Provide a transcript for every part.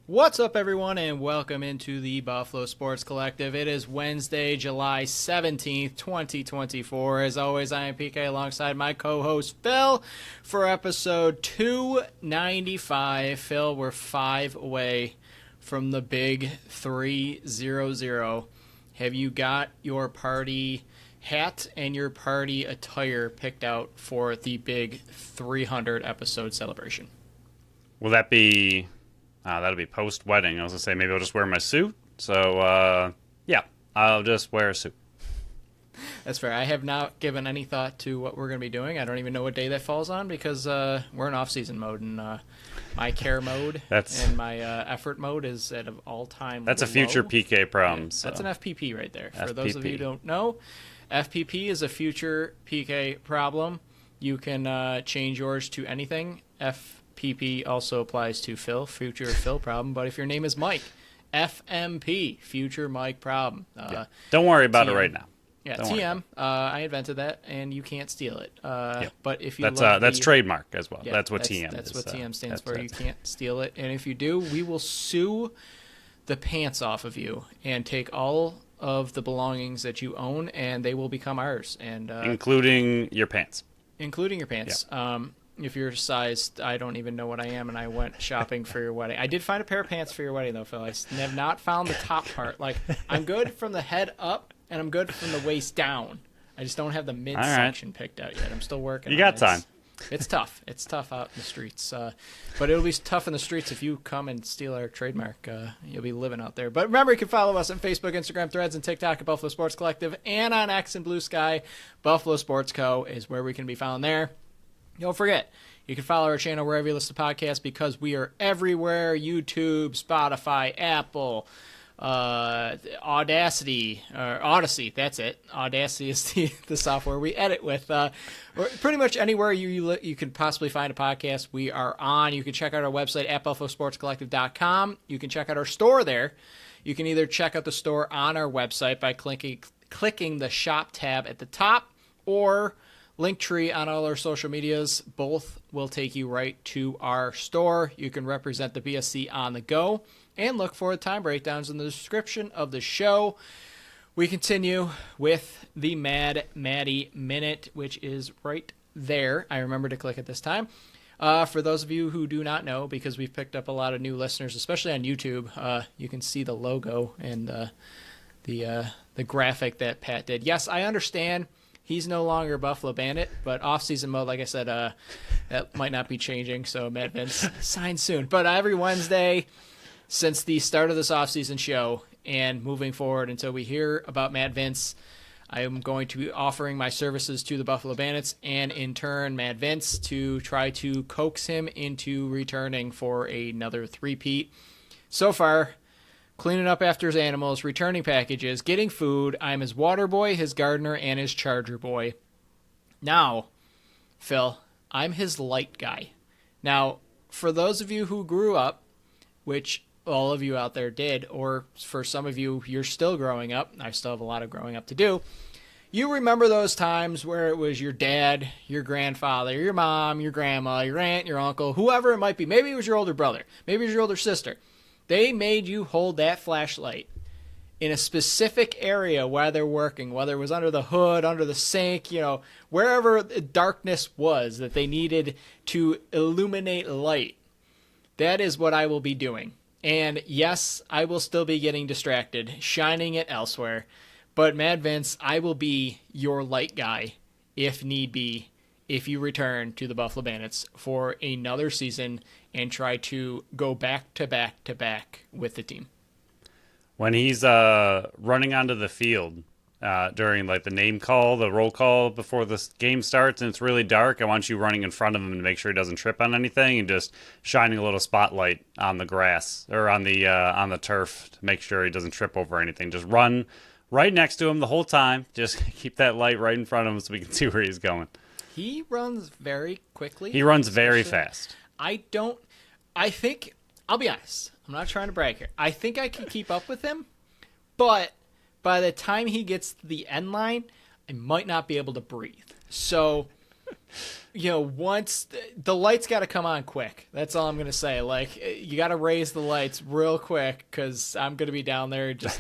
What's up, everyone, and welcome into the Buffalo Sports Collective. It is Wednesday, July 17th, 2024. As always, I am PK alongside my co-host Phil for episode 295. Phil, we're 5 away from the big 300. Have you got your party hat and your party attire picked out for the big 300 episode celebration? Will that be... that'll be post-wedding. I was going to say maybe I'll just wear my suit. So, yeah, I'll just wear a suit. That's fair. I have not given any thought to what we're going to be doing. I don't even know what day that falls on because we're in off-season mode, and my care mode and my effort mode is at an all-time That's low. A future PK problem. Yeah, so. That's an FPP right there. For FPP. those of you who don't know, FPP is a future PK problem. You can change yours to anything. FPP also applies to Phil, future Phil problem. But if your name is Mike, FMP, future Mike problem. Don't worry about TM. it right now. Yeah, Don't TM. I invented that, and you can't steal it. But if you that's trademark as well. Yeah, that's what TM That's is. what TM stands for. You can't steal it, and if you do, we will sue the pants off of you and take all of the belongings that you own, and they will become ours. And including your pants. Including your pants. Yeah. If you're sized, I don't even know what I am, and I went shopping for your wedding. I did find a pair of pants for your wedding, though, Phil. I have not found the top part. Like, I'm good from the head up, and I'm good from the waist down. I just don't have the midsection picked out yet. I'm still working You on got time. It's tough. It's tough out in the streets. But it'll be tough in the streets if you come and steal our trademark. You'll be living out there. But remember, you can follow us on Facebook, Instagram, Threads, and TikTok at Buffalo Sports Collective. And on X and Blue Sky, Buffalo Sports Co. is where we can be found there. Don't forget, you can follow our channel wherever you listen to podcasts because we are everywhere. YouTube, Spotify, Apple, Odyssey, that's it. Audacity is the software we edit with. Pretty much anywhere you can possibly find a podcast, we are on. You can check out our website at buffalosportscollective.com. You can check out our store there. You can either check out the store on our website by clicking the shop tab at the top, or Linktree on all our social medias. Both will take you right to our store. You can represent the BSC on the go and look for the time breakdowns in the description of the show. We continue with the Mad Matty Minute, which is right there. I remember to click it this time. For those of you who do not know, because we've picked up a lot of new listeners, especially on YouTube, you can see the logo and the graphic that Pat did. Yes, I understand. He's no longer a Buffalo Bandit, but off-season mode, like I said, that might not be changing, so Matt Vince, sign soon. But every Wednesday, since the start of this off-season show and moving forward until we hear about Matt Vince, I am going to be offering my services to the Buffalo Bandits and, in turn, Matt Vince to try to coax him into returning for another three-peat. So far, cleaning up after his animals, returning packages, getting food. I'm his water boy, his gardener, and his charger boy. Now, Phil, I'm his light guy. Now, for those of you who grew up, which all of you out there did, or for some of you, you're still growing up. I still have a lot of growing up to do. You remember those times where it was your dad, your grandfather, your mom, your grandma, your aunt, your uncle, whoever it might be. Maybe it was your older brother. Maybe it was your older sister. They made you hold that flashlight in a specific area while they're working, whether it was under the hood, under the sink, wherever the darkness was that they needed to illuminate light. That is what I will be doing. And yes, I will still be getting distracted, shining it elsewhere. But Mad Vince, I will be your light guy, if need be, if you return to the Buffalo Bandits for another season and try to go back to back to back with the team. When he's running onto the field during the name call, the roll call before the game starts, and it's really dark, I want you running in front of him to make sure he doesn't trip on anything, and just shining a little spotlight on the grass or on the turf to make sure he doesn't trip over anything. Just run right next to him the whole time. Just keep that light right in front of him so we can see where he's going. He runs very quickly. He runs very fast. I think, I'll be honest, I'm not trying to brag here. I think I can keep up with him, but by the time he gets to the end line, I might not be able to breathe. So Once the lights got to come on quick. That's all I'm going to say. Like, you got to raise the lights real quick because I'm going to be down there just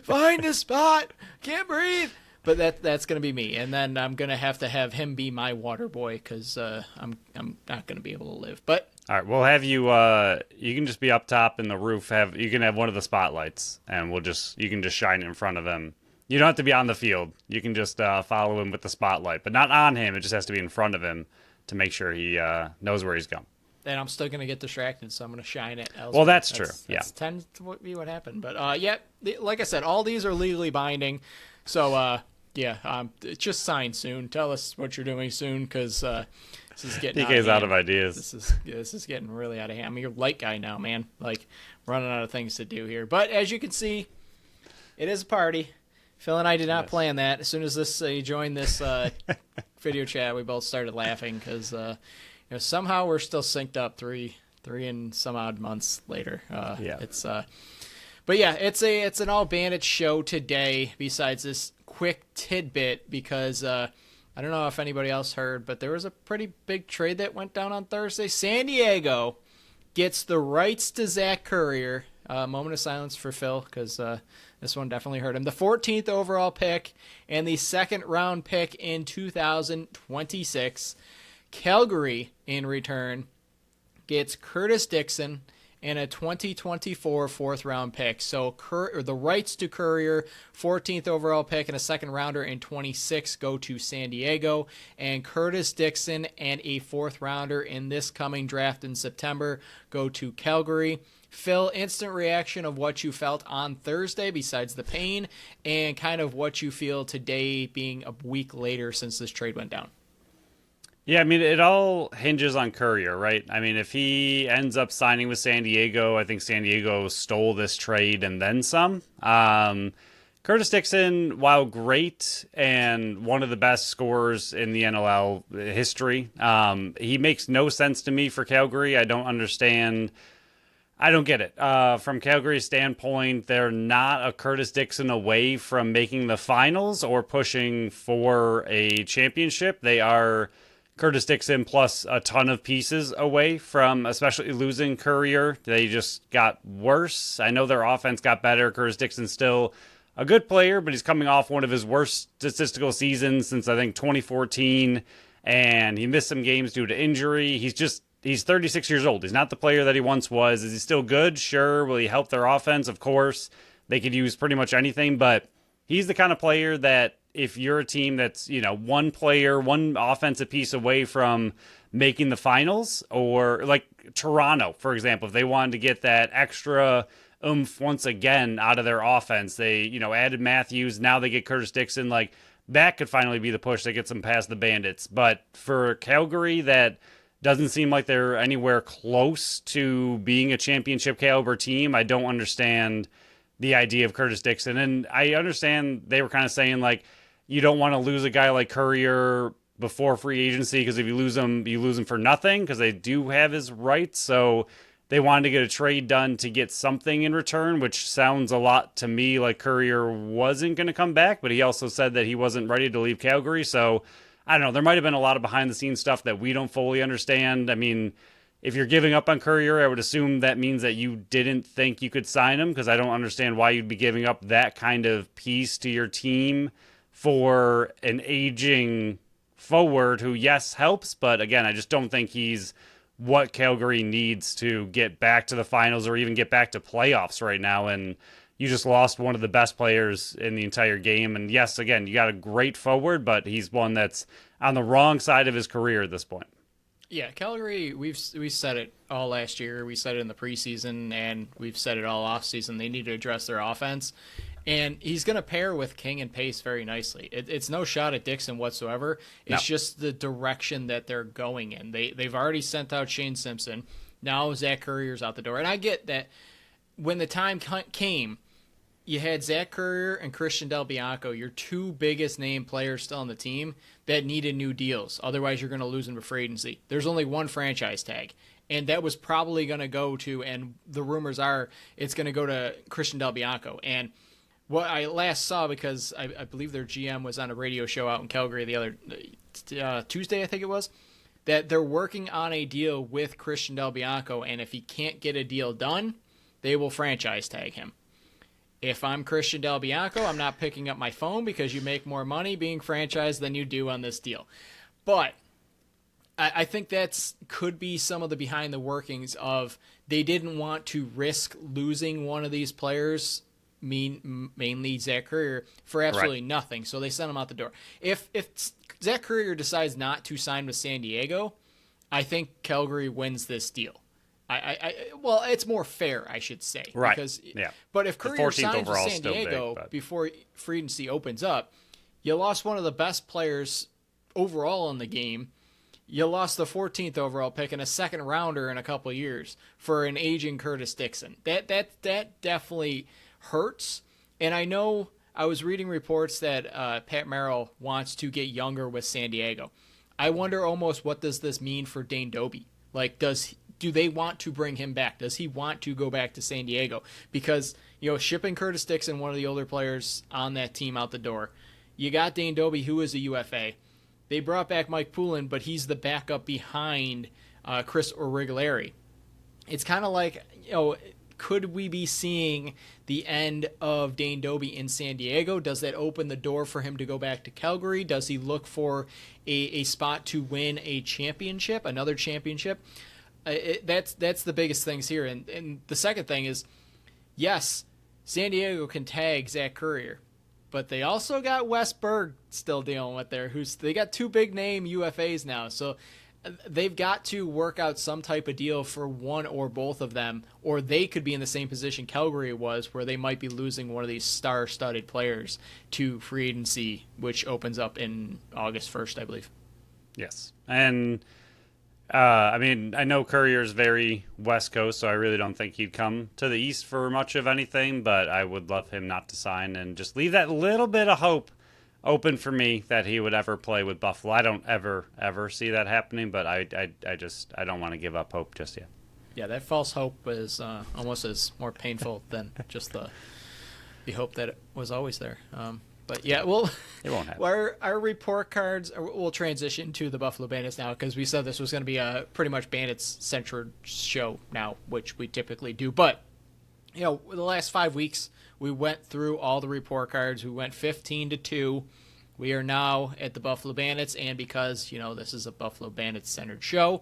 find a spot. Can't breathe. But that's going to be me. And then I'm going to have him be my water boy because I'm not going to be able to live. But all right, we'll have you. You can just be up top in the roof. You can have one of the spotlights, and you can just shine it in front of him. You don't have to be on the field. You can just follow him with the spotlight, but not on him. It just has to be in front of him to make sure he knows where he's going. And I'm still going to get distracted, so I'm going to shine it elsewhere. Well, that's true. That tends to be what happened. But, like I said, all these are legally binding. So, just sign soon. Tell us what you're doing soon because this is getting DK's out of ideas. This is getting really out of hand. I'm your light guy now, man. Like, running out of things to do here. But as you can see, it is a party. Phil and I did not plan that. As soon as you joined this video chat, we both started laughing because somehow we're still synced up three and some odd months later. It's an all Bandits show today. Besides this quick tidbit, because I don't know if anybody else heard, but there was a pretty big trade that went down on Thursday. San Diego gets the rights to Zach Currier. Moment of silence for Phil because this one definitely hurt him. The 14th overall pick and the second round pick in 2026. Calgary, in return, gets Curtis Dixon and a 2024 fourth round pick. So the rights to Currier, 14th overall pick and a second rounder in 26 go to San Diego, and Curtis Dixon and a fourth rounder in this coming draft in September go to Calgary. Phil, instant reaction of what you felt on Thursday besides the pain and kind of what you feel today being a week later since this trade went down. Yeah, I mean, it all hinges on Currier, right? I mean, if he ends up signing with San Diego, I think San Diego stole this trade and then some. Curtis Dixon, while great and one of the best scorers in the NLL history, he makes no sense to me for Calgary. I don't understand. I don't get it. From Calgary's standpoint, they're not a Curtis Dixon away from making the finals or pushing for a championship. They are Curtis Dixon plus a ton of pieces away from especially losing Currier. They just got worse. I know their offense got better. Curtis Dixon's still a good player, but he's coming off one of his worst statistical seasons since, I think, 2014, and he missed some games due to injury. He's 36 years old. He's not the player that he once was. Is he still good? Sure. Will he help their offense? Of course. They could use pretty much anything, but he's the kind of player that if you're a team that's, one player, one offensive piece away from making the finals, or like Toronto, for example, if they wanted to get that extra oomph once again out of their offense, they, added Matthews. Now they get Curtis Dixon. Like, that could finally be the push that gets them past the Bandits. But for Calgary, that doesn't seem like they're anywhere close to being a championship caliber team. I don't understand the idea of Curtis Dixon. And I understand they were kind of saying, like, you don't want to lose a guy like Currier before free agency because if you lose him for nothing because they do have his rights. So they wanted to get a trade done to get something in return, which sounds a lot to me like Currier wasn't going to come back, but he also said that he wasn't ready to leave Calgary. So I don't know. There might have been a lot of behind-the-scenes stuff that we don't fully understand. I mean, if you're giving up on Currier, I would assume that means that you didn't think you could sign him because I don't understand why you'd be giving up that kind of piece to your team for an aging forward who, yes, helps. But again, I just don't think he's what Calgary needs to get back to the finals or even get back to playoffs right now. And you just lost one of the best players in the entire game. And yes, again, you got a great forward, but he's one that's on the wrong side of his career at this point. Yeah, Calgary, we said it all last year. We said it in the preseason, and we've said it all offseason. They need to address their offense. And he's going to pair with King and Pace very nicely. It's no shot at Dixon whatsoever. It's just the direction that they're going in. They've already sent out Shane Simpson. Now Zach Currier's out the door. And I get that when the time came, you had Zach Currier and Christian Del Bianco, your two biggest name players still on the team, that needed new deals. Otherwise, you're going to lose them to free agency. There's only one franchise tag. And that was probably going to go to, and the rumors are, it's going to go to Christian Del Bianco. And what I last saw, because I believe their GM was on a radio show out in Calgary the other Tuesday, I think it was, that they're working on a deal with Christian Del Bianco, and if he can't get a deal done, they will franchise tag him. If I'm Christian Del Bianco, I'm not picking up my phone because you make more money being franchised than you do on this deal. But I think that's could be some of the behind the workings of they didn't want to risk losing one of these players, mainly Zach Currier, for absolutely nothing. So they sent him out the door. If Zach Currier decides not to sign with San Diego, I think Calgary wins this deal. Well, it's more fair, I should say. Right. Because, yeah. But if Currier signs with San Diego before free agency opens up, you lost one of the best players overall in the game. You lost the 14th overall pick and a second rounder in a couple of years for an aging Curtis Dixon. That definitely hurts. And I know I was reading reports that Pat Merrill wants to get younger with San Diego. I wonder almost what does this mean for Dane Dobbie? Like, do they want to bring him back? Does he want to go back to San Diego? Because, shipping Curtis Dixon, one of the older players on that team, out the door. You got Dane Dobbie, who is a UFA. They brought back Mike Poulin, but he's the backup behind Chris Origlieri. It's kind of like, could we be seeing the end of Dane Dobbie in San Diego? Does that open the door for him to go back to Calgary? Does he look for a spot to win a championship, another championship? That's the biggest things here. And the second thing is, yes, San Diego can tag Zach Currier, but they also got Wes Berg still dealing with there. They got two big name UFAs now, so they've got to work out some type of deal for one or both of them, or they could be in the same position Calgary was, where they might be losing one of these star-studded players to free agency, which opens up in August 1st, I believe. Yes, and I know Courier's very West Coast, so I really don't think he'd come to the East for much of anything, but I would love him not to sign and just leave that little bit of hope open for me that he would ever play with Buffalo. I don't ever see that happening, but I don't want to give up hope just yet. Yeah, that false hope is almost as more painful than just the hope that it was always there. But yeah, it won't happen. Our report cards, we'll transition to the Buffalo Bandits now, because we said this was going to be a pretty much Bandits-centered show now, which we typically do. But, the last 5 weeks, we went through all the report cards. We went 15-2. We are now at the Buffalo Bandits, and because, this is a Buffalo Bandits-centered show,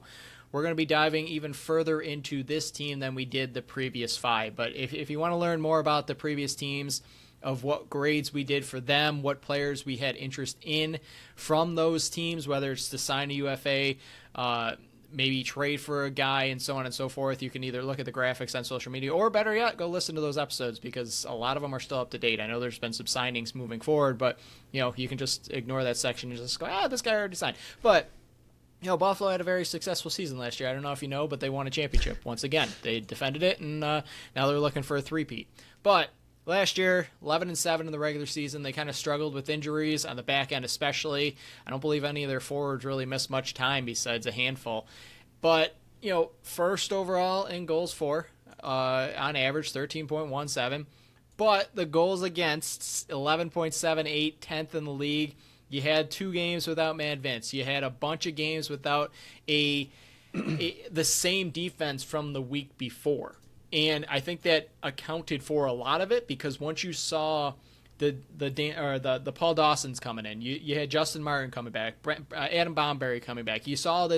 we're going to be diving even further into this team than we did the previous 5. But if you want to learn more about the previous teams, of what grades we did for them, what players we had interest in from those teams, whether it's to sign a UFA, maybe trade for a guy, and so on and so forth. You can either look at the graphics on social media, or better yet, go listen to those episodes, because a lot of them are still up to date. I know there's been some signings moving forward, but you can just ignore that section and just go, this guy already signed. But Buffalo had a very successful season last year. I don't know if you know, but they won a championship once again. They defended it, and now they're looking for a three-peat. But last year, 11-7 in the regular season. They kind of struggled with injuries on the back end, especially. I don't believe any of their forwards really missed much time besides a handful. But, first overall in goals for, on average, 13.17. But the goals against, 11.78, 10th in the league. You had 2 games without Mad Vince. You had a bunch of games without the same defense from the week before. And I think that accounted for a lot of it, because once you saw the Paul Dawson's coming in, you had Justin Martin coming back, Adam Bomberry coming back. You saw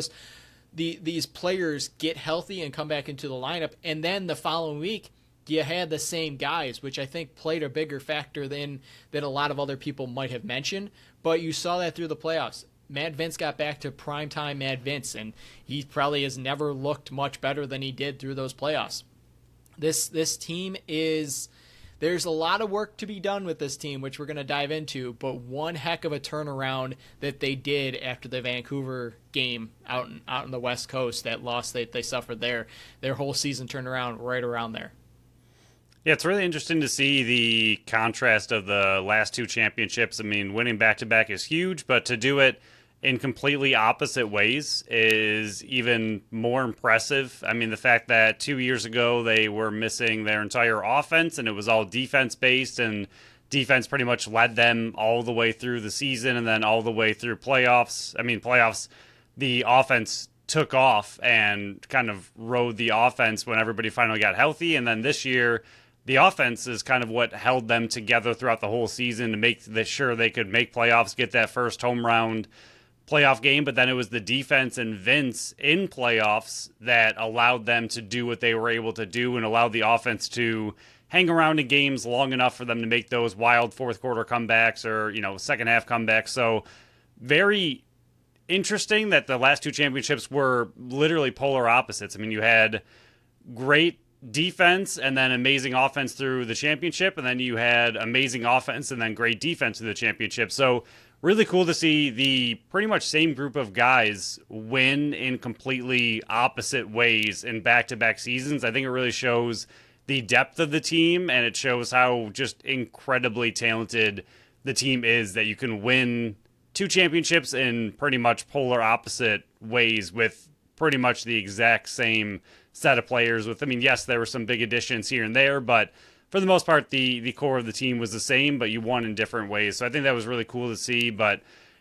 these players get healthy and come back into the lineup, and then the following week you had the same guys, which I think played a bigger factor than a lot of other people might have mentioned. But you saw that through the playoffs. Mad Vince got back to primetime Mad Vince, and he probably has never looked much better than he did through those playoffs. This team there's a lot of work to be done with this team, which we're going to dive into, but one heck of a turnaround that they did after the Vancouver game out in the West Coast, that loss that they suffered there. Their whole season turned around right around there. Yeah, it's really interesting to see the contrast of the last 2 championships. I mean, winning back-to-back is huge, but to do it in completely opposite ways is even more impressive. I mean, the fact that 2 years ago they were missing their entire offense and it was all defense-based, and defense pretty much led them all the way through the season and then all the way through playoffs. I mean, playoffs, the offense took off and kind of rode the offense when everybody finally got healthy. And then this year, the offense is kind of what held them together throughout the whole season to make sure they could make playoffs, get that first home round playoff game. But then it was the defense and Vince in playoffs that allowed them to do what they were able to do and allowed the offense to hang around in games long enough for them to make those wild fourth quarter comebacks or, second half comebacks. So very interesting that the last two championships were literally polar opposites. I mean, you had great defense and then amazing offense through the championship, and then you had amazing offense and then great defense through the championship. So really cool to see the pretty much same group of guys win in completely opposite ways in back-to-back seasons. I think it really shows the depth of the team, and it shows how just incredibly talented the team is, that you can win two championships in pretty much polar opposite ways with pretty much the exact same set of players. Yes, there were some big additions here and there, but for the most part, the core of the team was the same, but you won in different ways. So I think that was really cool to see. But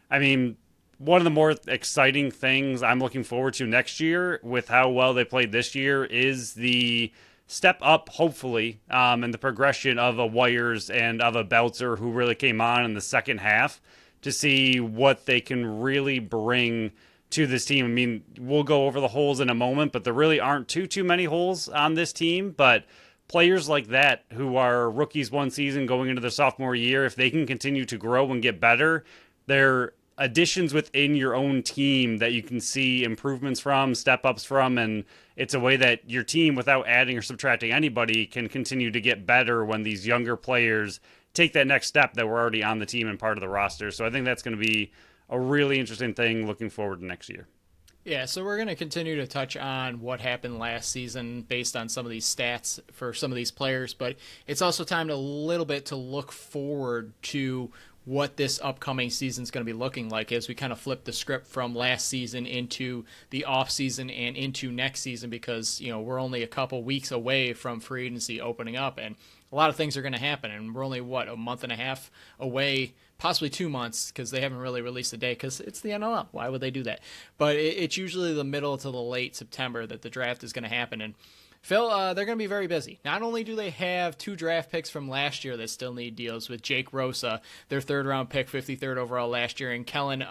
one of the more exciting things I'm looking forward to next year with how well they played this year is the step up, hopefully, and the progression of a Wires and of a Belzer who really came on in the second half, to see what they can really bring to this team. We'll go over the holes in a moment, but there really aren't too many holes on this team. But players like that who are rookies one season going into their sophomore year, if they can continue to grow and get better, they're additions within your own team that you can see improvements from, step-ups from, and it's a way that your team, without adding or subtracting anybody, can continue to get better when these younger players take that next step that were already on the team and part of the roster. So I think that's going to be a really interesting thing looking forward to next year. Yeah, so we're going to continue to touch on what happened last season based on some of these stats for some of these players, but it's also time to a little bit to look forward to what this upcoming season is going to be looking like as we kind of flip the script from last season into the off season and into next season, because we're only a couple weeks away from free agency opening up, and a lot of things are going to happen, and we're only a month and a half away, possibly 2 months, because they haven't really released a date because it's the NLL. Why would they do that? But it's usually the middle to the late September that the draft is going to happen. And Phil, they're going to be very busy. Not only do they have 2 draft picks from last year that still need deals with Jake Rosa, their third-round pick, 53rd overall last year, and Kellen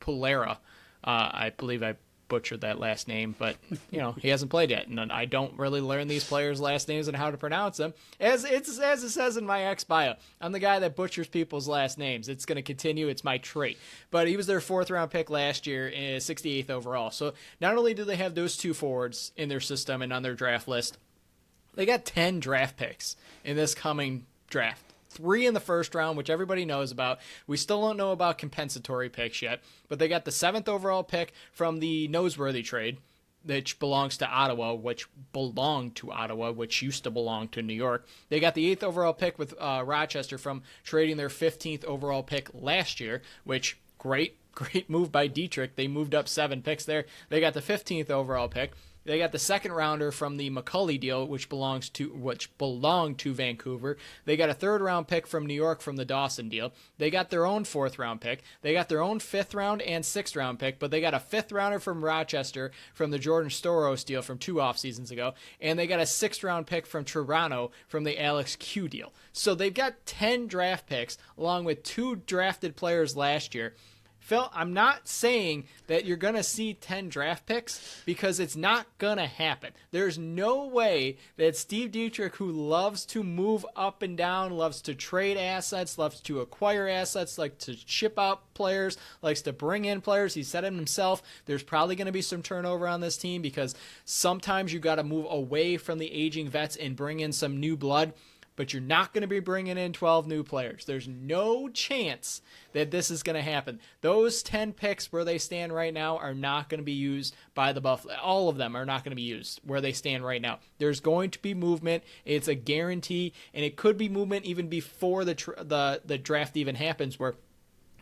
Pulera. I believe I butchered that last name, but he hasn't played yet, and I don't really learn these players' last names and how to pronounce them. As it says in my ex bio, I'm the guy that butchers people's last names. It's going to continue. It's my trait. But he was their 4th-round pick last year, 68th overall. So not only do they have those 2 forwards in their system and on their draft list, they got 10 draft picks in this coming draft. 3 in the first round, which everybody knows about. We still don't know about compensatory picks yet, but they got the 7th overall pick from the Noseworthy trade, which belongs to Ottawa, which used to belong to New York. They got the 8th overall pick with Rochester from trading their 15th overall pick last year, which great move by Dietrich. They moved up 7 picks there. They got the 15th overall pick. They got the 2nd rounder from the McCulley deal, which belonged to Vancouver. They got a 3rd round pick from New York from the Dawson deal. They got their own 4th round pick. They got their own 5th round and 6th round pick, but they got a 5th rounder from Rochester from the Jordan Storos deal from 2 off seasons ago, and they got a 6th round pick from Toronto from the Alex Q deal. So they've got 10 draft picks along with 2 drafted players last year. Phil, I'm not saying that you're going to see 10 draft picks, because it's not going to happen. There's no way that Steve Dietrich, who loves to move up and down, loves to trade assets, loves to acquire assets, likes to ship out players, likes to bring in players. He said it himself. There's probably going to be some turnover on this team, because sometimes you got to move away from the aging vets and bring in some new blood. But you're not going to be bringing in 12 new players. There's no chance that this is going to happen. Those 10 picks where they stand right now are not going to be used by the Buffalo. All of them are not going to be used where they stand right now. There's going to be movement. It's a guarantee, and it could be movement even before the draft even happens, where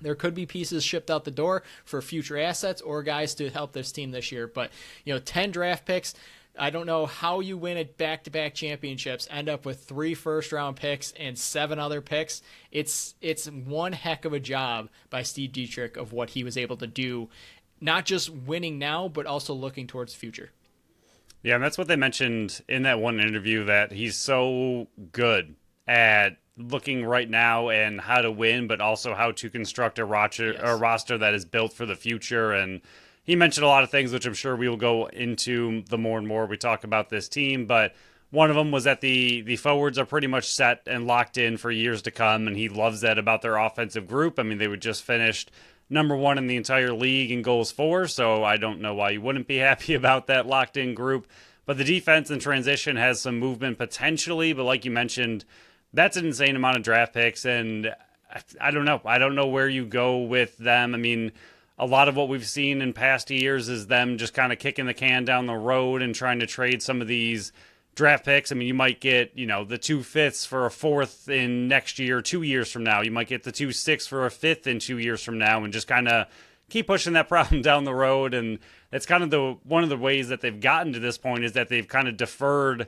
there could be pieces shipped out the door for future assets or guys to help this team this year. But 10 draft picks. I don't know how you win at back-to-back championships, end up with 3 first-round picks and 7 other picks. It's one heck of a job by Steve Dietrich of what he was able to do, not just winning now, but also looking towards the future. Yeah, and that's what they mentioned in that one interview, that he's so good at looking right now and how to win, but also how to construct a roster that is built for the future. And he mentioned a lot of things, which I'm sure we will go into the more and more we talk about this team. But one of them was that the forwards are pretty much set and locked in for years to come, and he loves that about their offensive group. I mean, they were just finished number 1 in the entire league in goals for, so I don't know why you wouldn't be happy about that locked-in group. But the defense in transition has some movement potentially, but like you mentioned, that's an insane amount of draft picks, and I don't know. I don't know where you go with them. I mean, a lot of what we've seen in past years is them just kind of kicking the can down the road and trying to trade some of these draft picks. I mean, you might get, the 2 fifths for a 4th in next year, 2 years from now. You might get the 2 6 for a 5th in 2 years from now, and just kind of keep pushing that problem down the road. And that's kind of one of the ways that they've gotten to this point, is that they've kind of deferred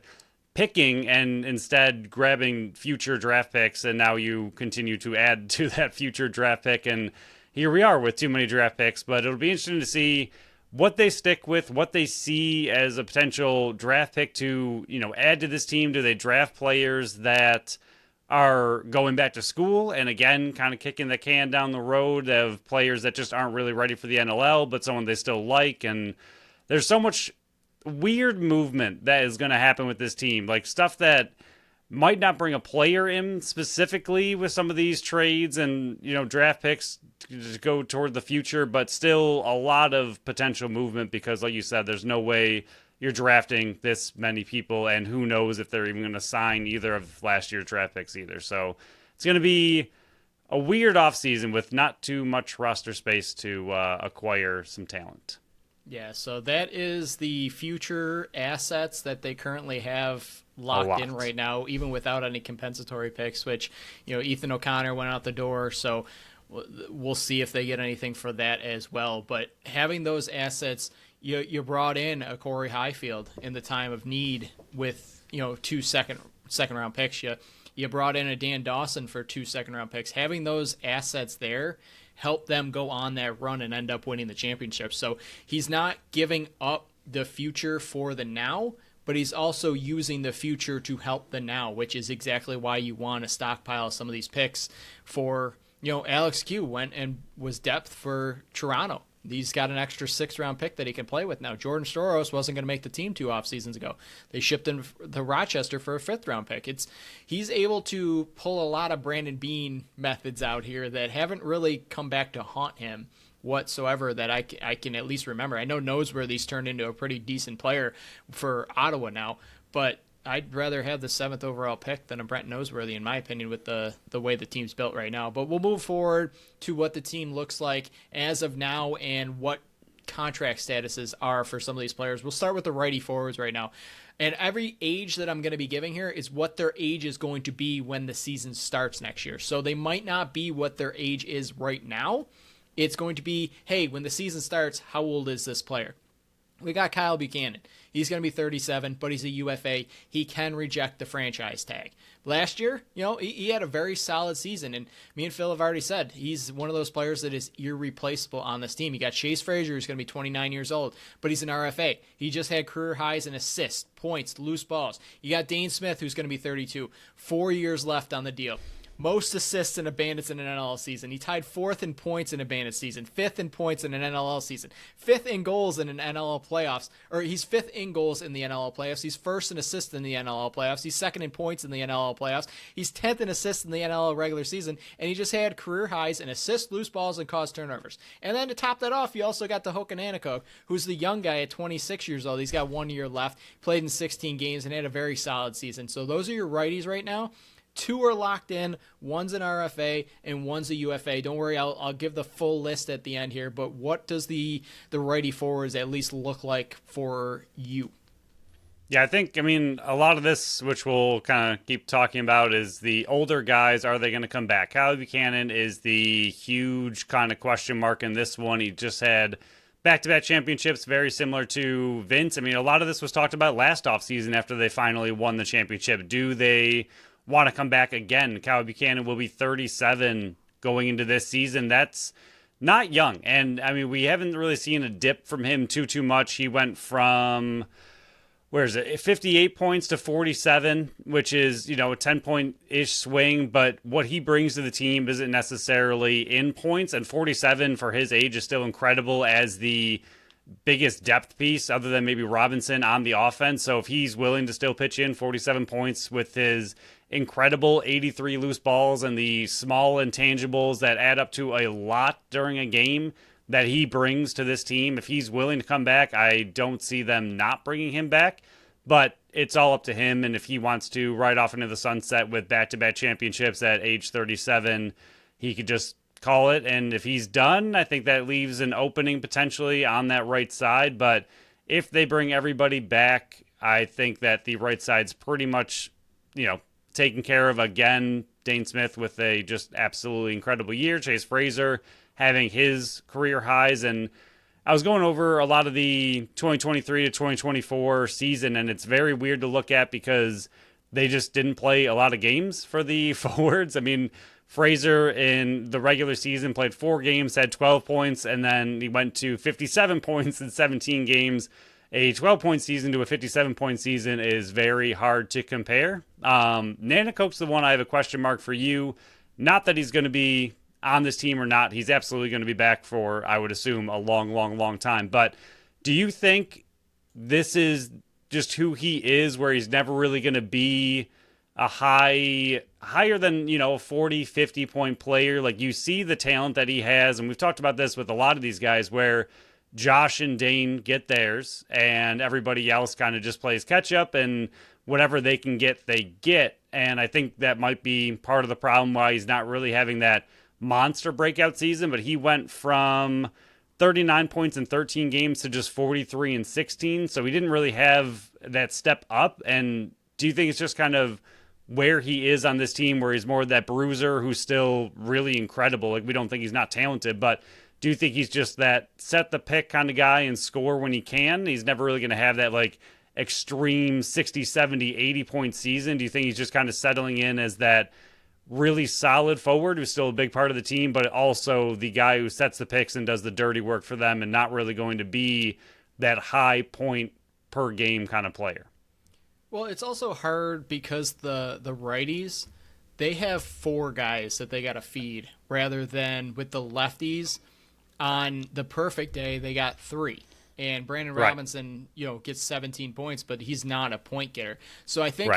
picking and instead grabbing future draft picks, and now you continue to add to that future draft pick, and here we are with too many draft picks. But it'll be interesting to see what they stick with, what they see as a potential draft pick to, add to this team. Do they draft players that are going back to school and again kind of kicking the can down the road of players that just aren't really ready for the NLL, but someone they still like? And there's so much weird movement that is going to happen with this team, like stuff that might not bring a player in specifically with some of these trades and draft picks to go toward the future, but still a lot of potential movement, because like you said, there's no way you're drafting this many people, and who knows if they're even going to sign either of last year's draft picks either. So it's going to be a weird offseason with not too much roster space to acquire some talent. Yeah, so that is the future assets that they currently have locked in right now, even without any compensatory picks, which, Ethan O'Connor went out the door, so we'll see if they get anything for that as well. But having those assets, you brought in a Corey Highfield in the time of need with, 2 second round picks. You brought in a Dan Dawson for 2 second round picks. Having those assets there help them go on that run and end up winning the championship. So he's not giving up the future for the now, but he's also using the future to help the now, which is exactly why you want to stockpile some of these picks for, Alex Q went and was depth for Toronto. He's got an extra 6th round pick that he can play with now. Jordan Storos wasn't going to make the team 2 off seasons ago. They shipped him to Rochester for a 5th round pick. He's able to pull a lot of Brandon Beane methods out here that haven't really come back to haunt him whatsoever that I can at least remember. I know Noseworthy's turned into a pretty decent player for Ottawa now, but I'd rather have the 7th overall pick than a Brent Noseworthy, in my opinion, with the way the team's built right now. But we'll move forward to what the team looks like as of now and what contract statuses are for some of these players. We'll start with the righty forwards right now. And every age that I'm going to be giving here is what their age is going to be when the season starts next year. So they might not be what their age is right now. It's going to be, hey, when the season starts, how old is this player? We got Kyle Buchanan. He's going to be 37, but he's a UFA. He can reject the franchise tag. Last year, he had a very solid season, and me and Phil have already said he's one of those players that is irreplaceable on this team. You got Chase Frazier, who's going to be 29 years old, but he's an RFA. He just had career highs in assists, points, loose balls. You got Dane Smith, who's going to be 32, 4 years left on the deal. Most assists in a Bandits in an NLL season. He tied 4th in points in a Bandits season, 5th in points in an NLL season, 5th in goals in an NLL playoffs, or he's 5th in goals in the NLL playoffs. He's 1st in assists in the NLL playoffs. He's 2nd in points in the NLL playoffs. He's 10th in assists in the NLL regular season, and he just had career highs in assists, loose balls, and caused turnovers. And then to top that off, you also got the Hook and Anakok, who's the young guy at 26 years old. He's got 1 year left, played in 16 games, and had a very solid season. So those are your righties right now. 2 are locked in, one's an RFA, and one's a UFA. Don't worry, I'll give the full list at the end here, but what does the righty forwards at least look like for you? Yeah, I mean, a lot of this, which we'll kind of keep talking about, is the older guys. Are they going to come back? Kyle Buchanan is the huge kind of question mark in this one. He just had back-to-back championships, very similar to Vince. I mean, a lot of this was talked about last offseason after they finally won the championship. Do they want to come back again? Kyle Buchanan will be 37 going into this season. That's not young. And, I mean, we haven't really seen a dip from him too much. He went from, 58 points to 47, which is, a 10-point-ish swing. But what he brings to the team isn't necessarily in points. And 47 for his age is still incredible as the biggest depth piece other than maybe Robinson on the offense. So if he's willing to still pitch in 47 points with his incredible 83 loose balls and the small intangibles that add up to a lot during a game that he brings to this team, if he's willing to come back, I don't see them not bringing him back. But it's all up to him, and if he wants to ride off into the sunset with back-to-back championships at age 37, he could just call it. And if he's done, I think that leaves an opening potentially on that right side. But if they bring everybody back, I think that the right side's pretty much, taken care of. Again, Dane Smith with a just absolutely incredible year. Chase Fraser having his career highs. And I was going over a lot of the 2023 to 2024 season, and it's very weird to look at because they just didn't play a lot of games for the forwards. I mean, Fraser in the regular season played 4 games, had 12 points, and then he went to 57 points in 17 games. A 12-point season to a 57-point season is very hard to compare. Nanako's the one I have a question mark for you. Not that he's going to be on this team or not. He's absolutely going to be back for, I would assume, a long time. But do you think this is just who he is, where he's never really going to be a higher than, a 40, 50-point player? Like, you see the talent that he has, and we've talked about this with a lot of these guys where Josh and Dane get theirs, and everybody else kind of just plays catch-up, and whatever they can get, they get. And I think that might be part of the problem why he's not really having that monster breakout season, but he went from 39 points in 13 games to just 43 in 16, so he didn't really have that step up. And do you think it's just kind of where he is on this team, where he's more that bruiser who's still really incredible? Like, we don't think he's not talented, but do you think he's just that set the pick kind of guy and score when he can? He's never really going to have that like extreme 60, 70, 80 point season. Do you think he's just kind of settling in as that really solid forward who's still a big part of the team, but also the guy who sets the picks and does the dirty work for them, and not really going to be that high point per game kind of player? Well, it's also hard because the righties, they have 4 guys that they got to feed, rather than with the lefties on the perfect day they got 3. And Brandon Robinson, gets 17 points, but he's not a point getter. So I think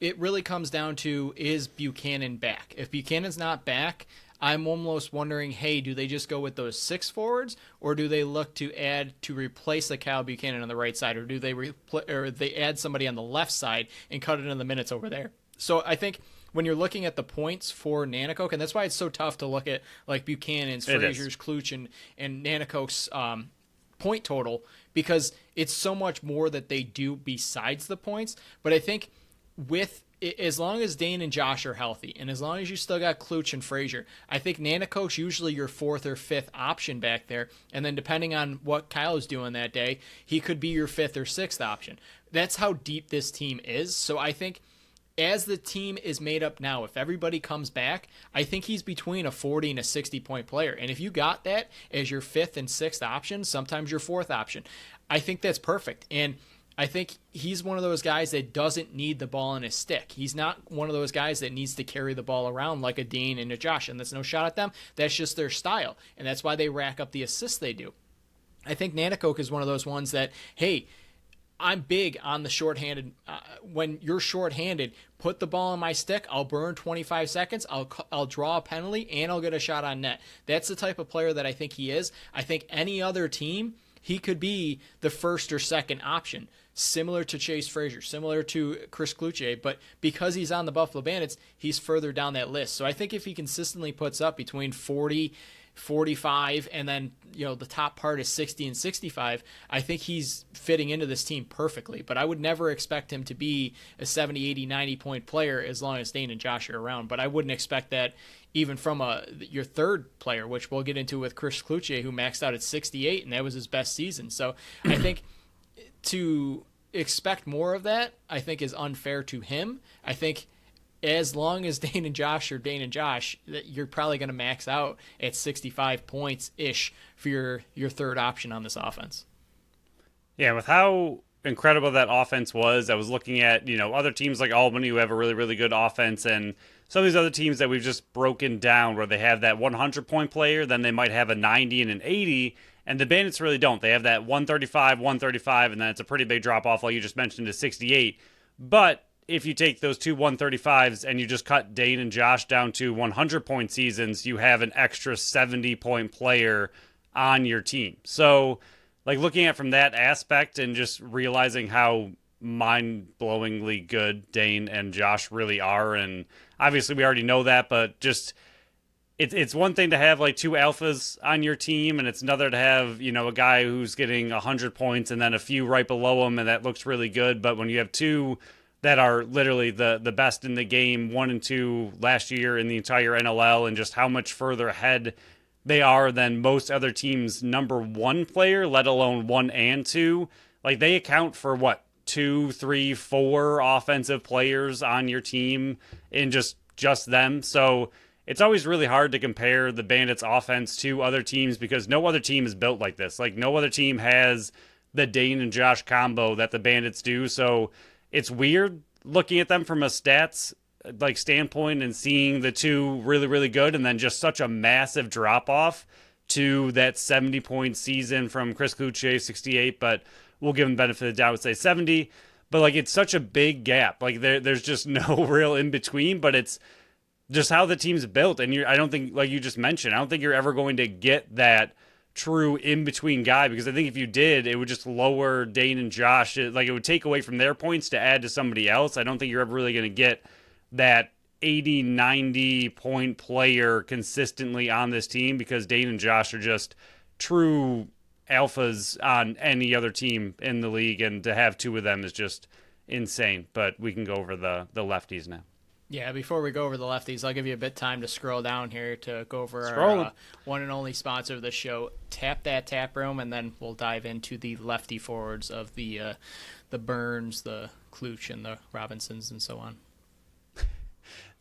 it really comes down to, is Buchanan back? If Buchanan's not back, I'm almost wondering, hey, do they just go with those 6 forwards, or do they look to add to replace the Kyle Buchanan on the right side, or do they add somebody on the left side and cut it in the minutes over there? So I think when you're looking at the points for Nanakoke, and that's why it's so tough to look at like Buchanan's, Frazier's, Kluch, and Nanakoke's point total, because it's so much more that they do besides the points. But I think as long as Dane and Josh are healthy, and as long as you still got Kluch and Frazier, I think Nanakoke's usually your 4th or 5th option back there. And then depending on what Kyle is doing that day, he could be your 5th or 6th option. That's how deep this team is. So I think as the team is made up now, if everybody comes back, I think he's between a 40 and a 60-point player. And if you got that as your 5th and 6th option, sometimes your 4th option, I think that's perfect. And I think he's one of those guys that doesn't need the ball in his stick. He's not one of those guys that needs to carry the ball around like a Dane and a Josh. And that's no shot at them. That's just their style. And that's why they rack up the assists they do. I think Nanakoke is one of those ones that, hey, I'm big on the shorthanded. When you're shorthanded, put the ball in my stick. I'll burn 25 seconds. I'll draw a penalty, and I'll get a shot on net. That's the type of player that I think he is. I think any other team, he could be the 1st or 2nd option, similar to Chase Frazier, similar to Chris Kluche. But because he's on the Buffalo Bandits, he's further down that list. So I think if he consistently puts up between 40 45, and then the top part is 60 and 65, I think he's fitting into this team perfectly. But I would never expect him to be a 70, 80, 90 point player as long as Dane and Josh are around. But I wouldn't expect that even from your third player, which we'll get into with Chris Cloutier, who maxed out at 68, and that was his best season. So I think to expect more of that, I think, is unfair to him. I think as long as Dane and Josh are Dane and Josh, you're probably going to max out at 65 points-ish for your third option on this offense. Yeah, with how incredible that offense was, I was looking at, other teams like Albany who have a really, really good offense, and some of these other teams that we've just broken down where they have that 100-point player, then they might have a 90 and an 80, and the Bandits really don't. They have that 135, and then it's a pretty big drop-off, like you just mentioned, to 68. But if you take those two 135s and you just cut Dane and Josh down to 100-point seasons, you have an extra 70-point player on your team. So, looking at from that aspect and just realizing how mind-blowingly good Dane and Josh really are, and obviously we already know that, but just it's one thing to have two alphas on your team, and it's another to have a guy who's getting 100 points and then a few right below him, and that looks really good. But when you have two that are literally the best in the game, 1 and 2 last year in the entire NLL, and just how much further ahead they are than most other teams' number one player, let alone 1 and 2. They account for 2, 3, 4 offensive players on your team in just them. So it's always really hard to compare the Bandits offense to other teams because no other team is built like this. No other team has the Dane and Josh combo that the Bandits do. So it's weird looking at them from a stats standpoint and seeing the two really, really good, and then just such a massive drop off to that 70-point season from Chris Cloutier, 68, but we'll give him the benefit of the doubt, say 70. But it's such a big gap. There's just no real in between, but it's just how the team's built. And I don't think, like you just mentioned, I don't think you're ever going to get that true in-between guy, because I think if you did, it would just lower Dane and Josh. It would take away from their points to add to somebody else. I don't think you're ever really going to get that 80, 90 point player consistently on this team, because Dane and Josh are just true alphas on any other team in the league, and to have two of them is just insane. But we can go over the lefties now. Yeah, before we go over the lefties, I'll give you a bit of time to scroll down here to go over our one and only sponsor of the show, Tap That Tap Room, and then we'll dive into the lefty forwards of the Burns, the Kluch, and the Robinsons, and so on.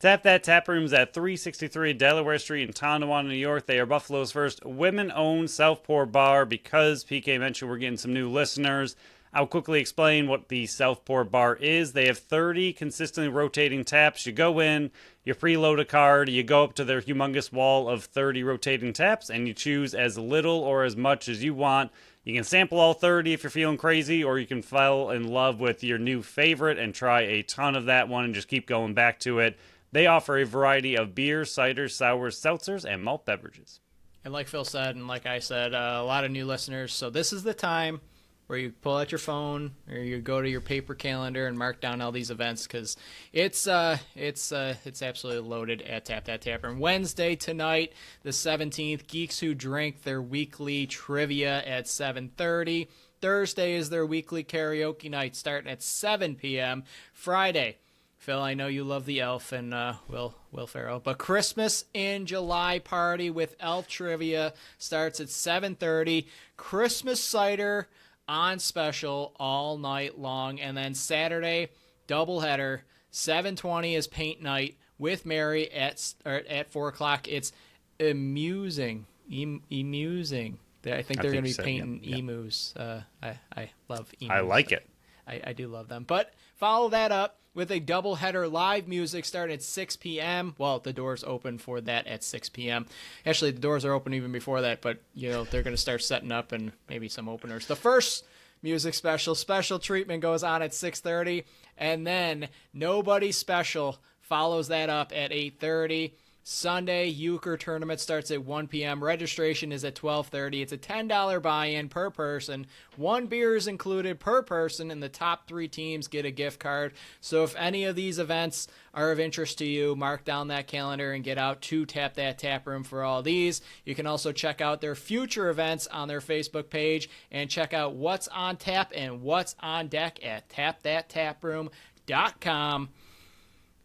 Tap That Tap Room's at 363 Delaware Street in Tonawanda, New York. They are Buffalo's first women-owned self-pour bar. Because PK mentioned we're getting some new listeners, I'll quickly explain what the self-pour bar is. They have 30 consistently rotating taps. You go in, you preload a card, you go up to their humongous wall of 30 rotating taps, and you choose as little or as much as you want. You can sample all 30 if you're feeling crazy, or you can fall in love with your new favorite and try a ton of that one and just keep going back to it. They offer a variety of beer, ciders, sours, seltzers, and malt beverages. And like Phil said, and like I said, a lot of new listeners, so this is the time where you pull out your phone or you go to your paper calendar and mark down all these events, because it's absolutely loaded at Tap That Tap Room. Wednesday tonight, the 17th, Geeks Who Drink, their weekly trivia at 7:30. Thursday is their weekly karaoke night starting at 7 p.m. Friday, Phil, I know you love the Elf and Will Ferrell, but Christmas in July party with Elf trivia starts at 7:30. Christmas cider on special all night long, and then Saturday doubleheader, 7:20 is paint night with Mary at 4:00. It's amusing. I think they're going to be painting emus. I love emus. I like it. I do love them. But follow that up with a doubleheader live music starting at 6 p.m. Well, the doors open for that at 6 p.m. Actually, the doors are open even before that, but they're going to start setting up and maybe some openers. The first music special treatment goes on at 6:30, and then Nobody Special follows that up at 8:30. Sunday, Euchre tournament starts at 1 p.m. Registration is at 12:30. It's a $10 buy-in per person. 1 beer is included per person, and the top 3 teams get a gift card. So if any of these events are of interest to you, mark down that calendar and get out to Tap That Tap Room for all these. You can also check out their future events on their Facebook page and check out what's on tap and what's on deck at tapthattaproom.com.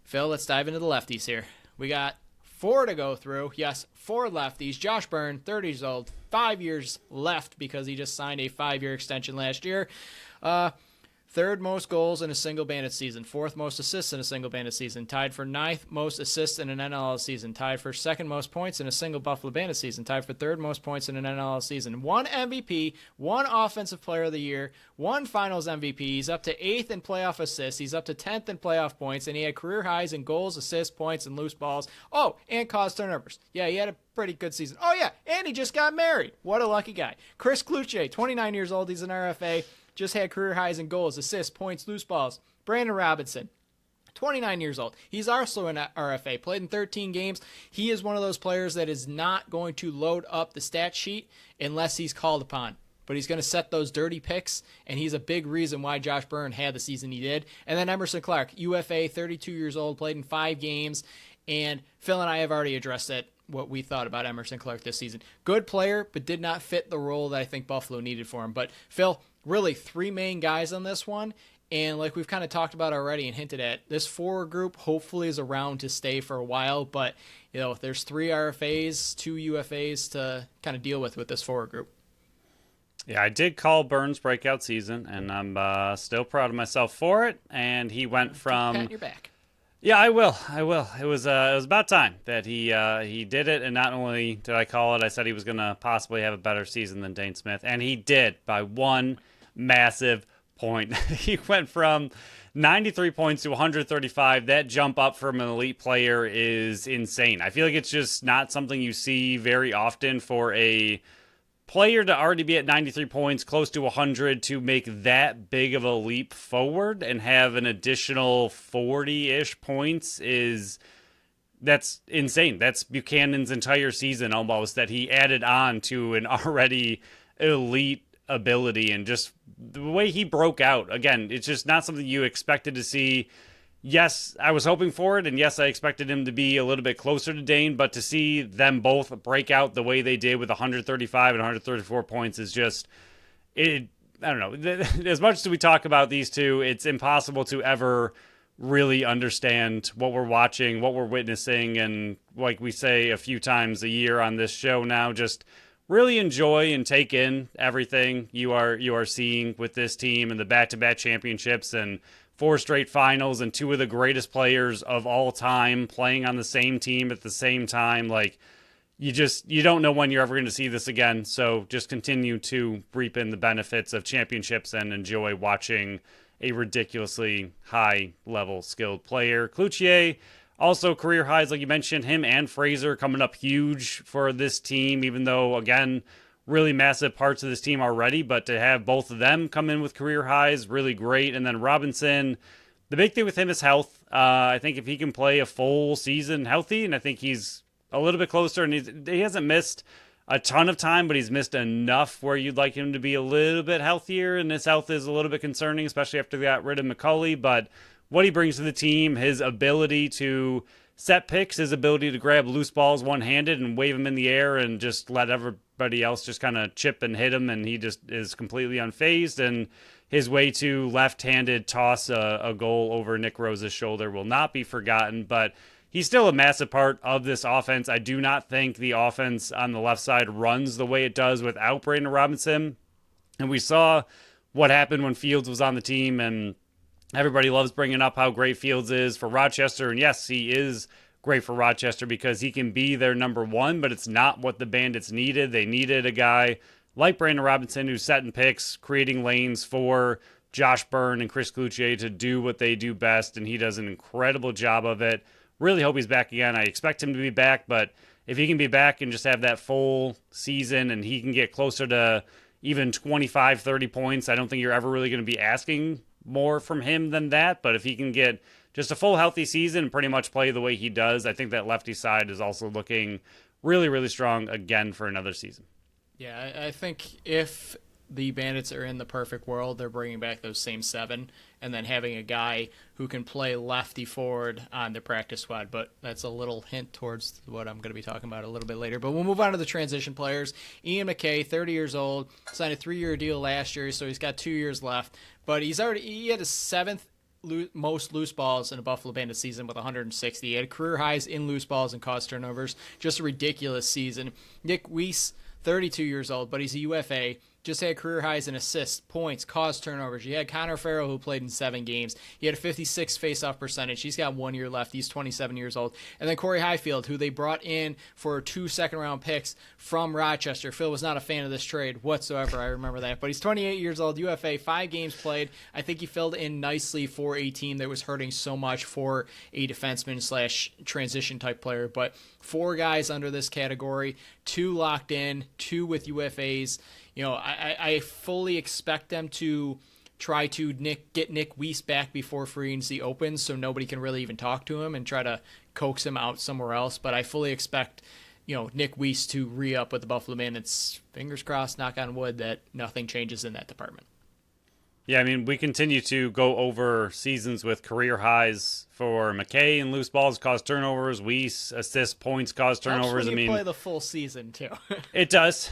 Phil, let's dive into the lefties here. We got 4 to go through. Yes, 4 lefties. Josh Byrne, 30 years old, 5 years left because he just signed a 5-year extension last year. Third most goals in a single Bandit season. 4th most assists in a single Bandit season. Tied for 9th most assists in an NLL season. Tied for 2nd most points in a single Buffalo Bandit season. Tied for 3rd most points in an NLL season. 1 MVP, 1 Offensive Player of the Year, 1 Finals MVP. He's up to 8th in playoff assists. He's up to 10th in playoff points, and he had career highs in goals, assists, points, and loose balls. Oh, and caused turnovers. Yeah, he had a pretty good season. Oh, yeah, and he just got married. What a lucky guy. Chris Cloutier, 29 years old. He's an RFA. Just had career highs in goals, assists, points, loose balls. Brandon Robinson, 29 years old. He's also an RFA, played in 13 games. He is one of those players that is not going to load up the stat sheet unless he's called upon. But he's going to set those dirty picks, and he's a big reason why Josh Byrne had the season he did. And then Emerson Clark, UFA, 32 years old, played in 5 games. And Phil and I have already addressed it, what we thought about Emerson Clark this season. Good player, but did not fit the role that I think Buffalo needed for him. But Phil, really 3 main guys on this one. And like we've kind of talked about already and hinted at, this forward group hopefully is around to stay for a while. But, you know, there's 3 RFAs, 2 UFAs to kind of deal with this forward group. Yeah, I did call Burns' breakout season, and I'm still proud of myself for it. And he went from... Pat your back. Yeah, I will. It was about time that he did it, and not only did I call it, I said he was going to possibly have a better season than Dane Smith, and he did by 1 massive point. He went from 93 points to 135. That jump up from an elite player is insane. I feel like it's just not something you see very often for a player to already be at 93 points, close to 100, to make that big of a leap forward and have an additional 40-ish points that's insane. That's Buchanan's entire season almost that he added on to an already elite ability, and just the way he broke out. Again, it's just not something you expected to see. Yes, I was hoping for it, and yes, I expected him to be a little bit closer to Dane, but to see them both break out the way they did with 135 and 134 points is just, I don't know. As much as we talk about these two, it's impossible to ever really understand what we're watching, what we're witnessing, and like we say a few times a year on this show now, just really enjoy and take in everything you are seeing with this team and the back-to-back championships and 4 straight finals and 2 of the greatest players of all time playing on the same team at the same time. Like, you don't know when you're ever going to see this again. So just continue to reap in the benefits of championships and enjoy watching a ridiculously high level skilled player. Cloutier, also career highs, like you mentioned, him and Fraser coming up huge for this team, even though, again, really massive parts of this team already, but to have both of them come in with career highs, really great. And then Robinson, the big thing with him is health. I think if he can play a full season healthy, and I think he's a little bit closer, and he hasn't missed a ton of time, but he's missed enough where you'd like him to be a little bit healthier, and his health is a little bit concerning, especially after they got rid of McCulley. But what he brings to the team, his ability to set picks, his ability to grab loose balls one-handed and wave them in the air and just let everybody else just kind of chip and hit him, and he just is completely unfazed. And his way to left-handed toss a goal over Nick Rose's shoulder will not be forgotten, but he's still a massive part of this offense. I do not think the offense on the left side runs the way it does without Brandon Robinson. And we saw what happened when Fields was on the team, and everybody loves bringing up how great Fields is for Rochester. And yes, he is great for Rochester because he can be their number 1, but it's not what the Bandits needed. They needed a guy like Brandon Robinson who's setting picks, creating lanes for Josh Byrne and Chris Cloutier to do what they do best, and he does an incredible job of it. Really hope he's back again. I expect him to be back, but if he can be back and just have that full season and he can get closer to even 25, 30 points, I don't think you're ever really going to be asking more from him than that. But if he can get just a full healthy season and pretty much play the way he does, I think that lefty side is also looking really, really strong again for another season. Yeah, I think if the Bandits are in the perfect world, they're bringing back those same 7 and then having a guy who can play lefty forward on the practice squad. But that's a little hint towards what I'm going to be talking about a little bit later. But we'll move on to the transition players. Ian McKay, 30 years old, signed a 3-year deal last year, so he's got 2 years left. But he had his 7th most loose balls in a Buffalo Bandits season with 160. He had career highs in loose balls and caused turnovers. Just a ridiculous season. Nick Weiss, 32 years old, but he's a UFA. Just had career highs in assists, points, caused turnovers. You had Connor Farrell, who played in 7 games. He had a 56 faceoff percentage. He's got 1 year left. He's 27 years old. And then Corey Highfield, who they brought in for 2 second-round picks from Rochester. Phil was not a fan of this trade whatsoever. I remember that. But he's 28 years old, UFA, 5 games played. I think he filled in nicely for a team that was hurting so much for a defenseman/transition type player. But 4 guys under this category, 2 locked in, 2 with UFAs. I fully expect them to try to get Nick Weiss back before free agency opens so nobody can really even talk to him and try to coax him out somewhere else. But I fully expect, Nick Weiss to re-up with the Buffalo Bandits. Fingers crossed, knock on wood, that nothing changes in that department. Yeah, I mean, we continue to go over seasons with career highs for McKay and loose balls cause turnovers, Weiss assists, points cause turnovers. Helps when you play the full season too. It does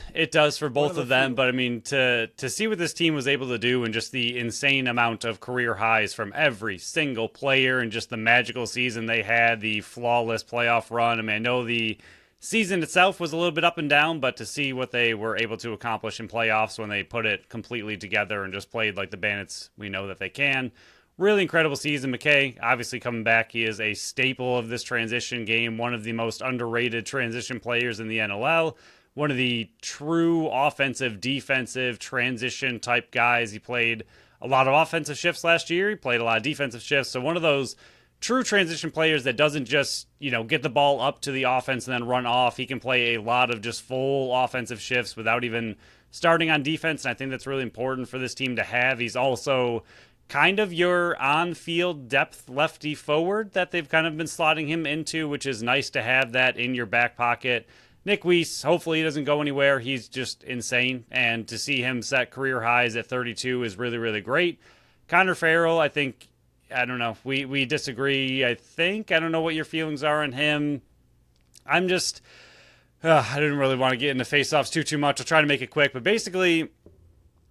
for both of them. But I mean, to see what this team was able to do and just the insane amount of career highs from every single player and just the magical season they had, the flawless playoff run. I mean, I know the season itself was a little bit up and down, but to see what they were able to accomplish in playoffs when they put it completely together and just played like the Bandits we know that they can. Really incredible season. McKay, obviously coming back, he is a staple of this transition game, one of the most underrated transition players in the NLL, one of the true offensive, defensive, transition type guys. He played a lot of offensive shifts last year. He played a lot of defensive shifts. So one of those true transition players that doesn't just, get the ball up to the offense and then run off. He can play a lot of just full offensive shifts without even starting on defense, and I think that's really important for this team to have. He's also kind of your on-field depth lefty forward that they've kind of been slotting him into, which is nice to have that in your back pocket. Nick Weiss, hopefully he doesn't go anywhere. He's just insane, and to see him set career highs at 32 is really, really great. Connor Farrell, I think, I don't know. We disagree, I think. I don't know what your feelings are on him. I'm just... I didn't really want to get into face-offs too much. I'll try to make it quick. But basically,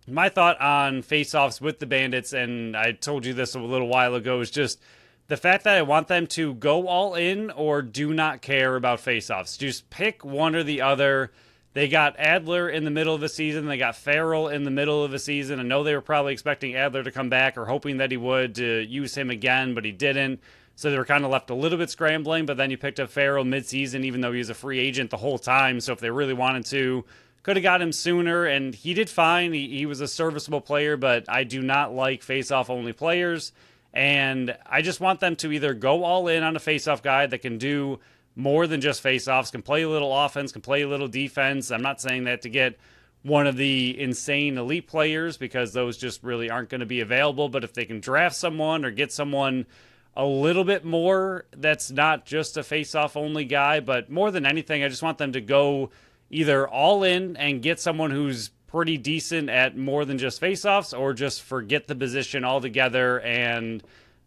my thought on face-offs with the Bandits, and I told you this a little while ago, is just the fact that I want them to go all in or do not care about face-offs. Just pick one or the other. They got Adler in the middle of the season. They got Farrell in the middle of the season. I know they were probably expecting Adler to come back or hoping that he would to use him again, but he didn't. So they were kind of left a little bit scrambling, but then you picked up Farrell midseason, even though he was a free agent the whole time. So if they really wanted to, could have got him sooner, and he did fine. He was a serviceable player, but I do not like face-off only players. And I just want them to either go all in on a face-off guy that can do more than just face-offs, can play a little offense, can play a little defense. I'm not saying that to get one of the insane elite players, because those just really aren't going to be available. But if they can draft someone or get someone a little bit more that's not just a face-off only guy, but more than anything, I just want them to go either all in and get someone who's pretty decent at more than just face-offs, or just forget the position altogether and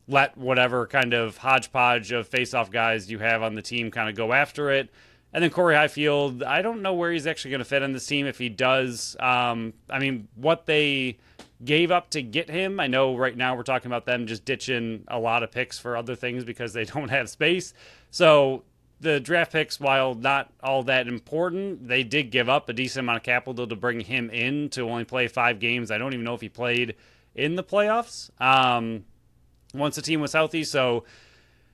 let whatever kind of hodgepodge of face-off guys you have on the team kind of go after it. And then Corey Highfield, I don't know where he's actually going to fit on this team if he does. What they gave up to get him, I know right now we're talking about them just ditching a lot of picks for other things because they don't have space. So the draft picks, while not all that important, they did give up a decent amount of capital to bring him in to only play 5 games. I don't even know if he played in the playoffs once the team was healthy. So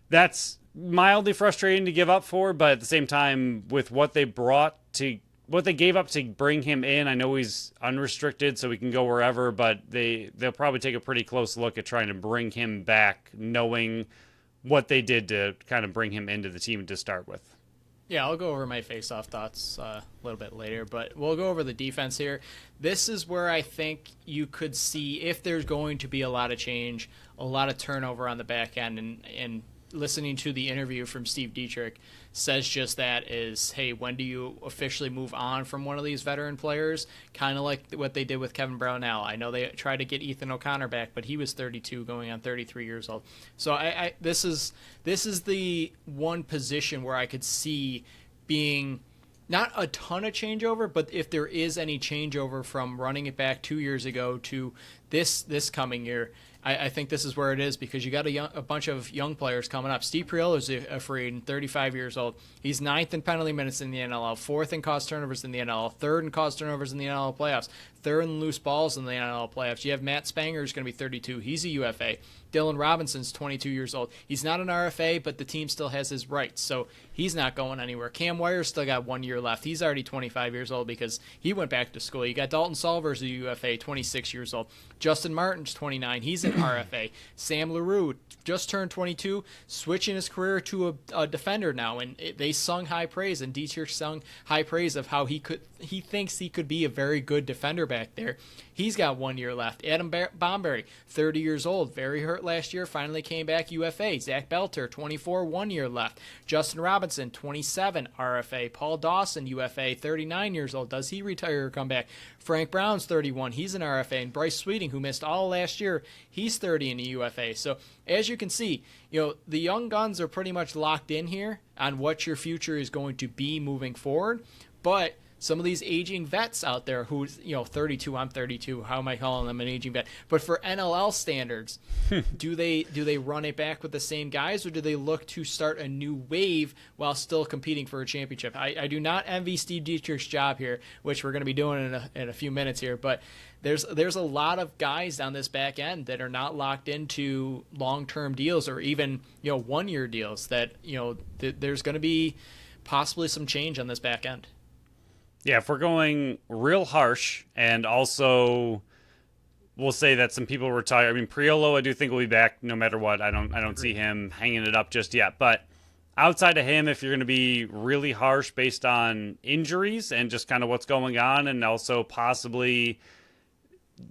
that's mildly frustrating to give up for, but at the same time, with what they gave up to bring him in, I know he's unrestricted, so he can go wherever, but they'll probably take a pretty close look at trying to bring him back, knowing what they did to kind of bring him into the team to start with. Yeah, I'll go over my face-off thoughts a little bit later, but we'll go over the defense here. This is where I think you could see if there's going to be a lot of change, a lot of turnover on the back end, and listening to the interview from Steve Dietrich says just that is, hey, when do you officially move on from one of these veteran players? Kind of like what they did with Kevin Brownell. I know they tried to get Ethan O'Connor back, but he was 32 going on 33 years old. So this is the one position where I could see being not a ton of changeover, but if there is any changeover from running it back 2 years ago to this coming year, I think this is where it is, because you got a bunch of young players coming up. Steve Priolo is a free agent, 35 years old. He's ninth in penalty minutes in the NLL, fourth in caused turnovers in the NLL, third in caused turnovers in the NLL playoffs, third in loose balls in the NLL playoffs. You have Matt Spanger, who's going to be 32. He's a UFA. Dylan Robinson's 22 years old. He's not an RFA, but the team still has his rights, so he's not going anywhere. Cam Wire's still got 1 year left. He's already 25 years old because he went back to school. You got Dalton Solver's a UFA, 26 years old. Justin Martin's 29. He's an RFA. Sam LaRue just turned 22, switching his career to a defender now, and they sung high praise, and Dietrich sung high praise of how he thinks he could be a very good defender back there. He's got 1 year left. Adam Bomberry, 30 years old, very hurt last year, finally came back UFA. Zach Belter, 24, 1 year left. Justin Robinson, 27, RFA. Paul Dawson, UFA, 39 years old. Does he retire or come back? Frank Brown's 31. He's an RFA. And Bryce Sweeting, who missed all last year, he's 30 in a UFA. So as you can see, the young guns are pretty much locked in here on what your future is going to be moving forward. But some of these aging vets out there who's, 32, I'm 32, how am I calling them an aging vet? But for NLL standards, do they run it back with the same guys, or do they look to start a new wave while still competing for a championship? I do not envy Steve Dietrich's job here, which we're going to be doing in a few minutes here, but there's a lot of guys down this back end that are not locked into long-term deals or even, 1 year deals that, there's going to be possibly some change on this back end. Yeah, if we're going real harsh, and also we'll say that some people retire. I mean, Priolo, I do think will be back no matter what. I don't see him hanging it up just yet. But outside of him, if you're going to be really harsh based on injuries and just kind of what's going on, and also possibly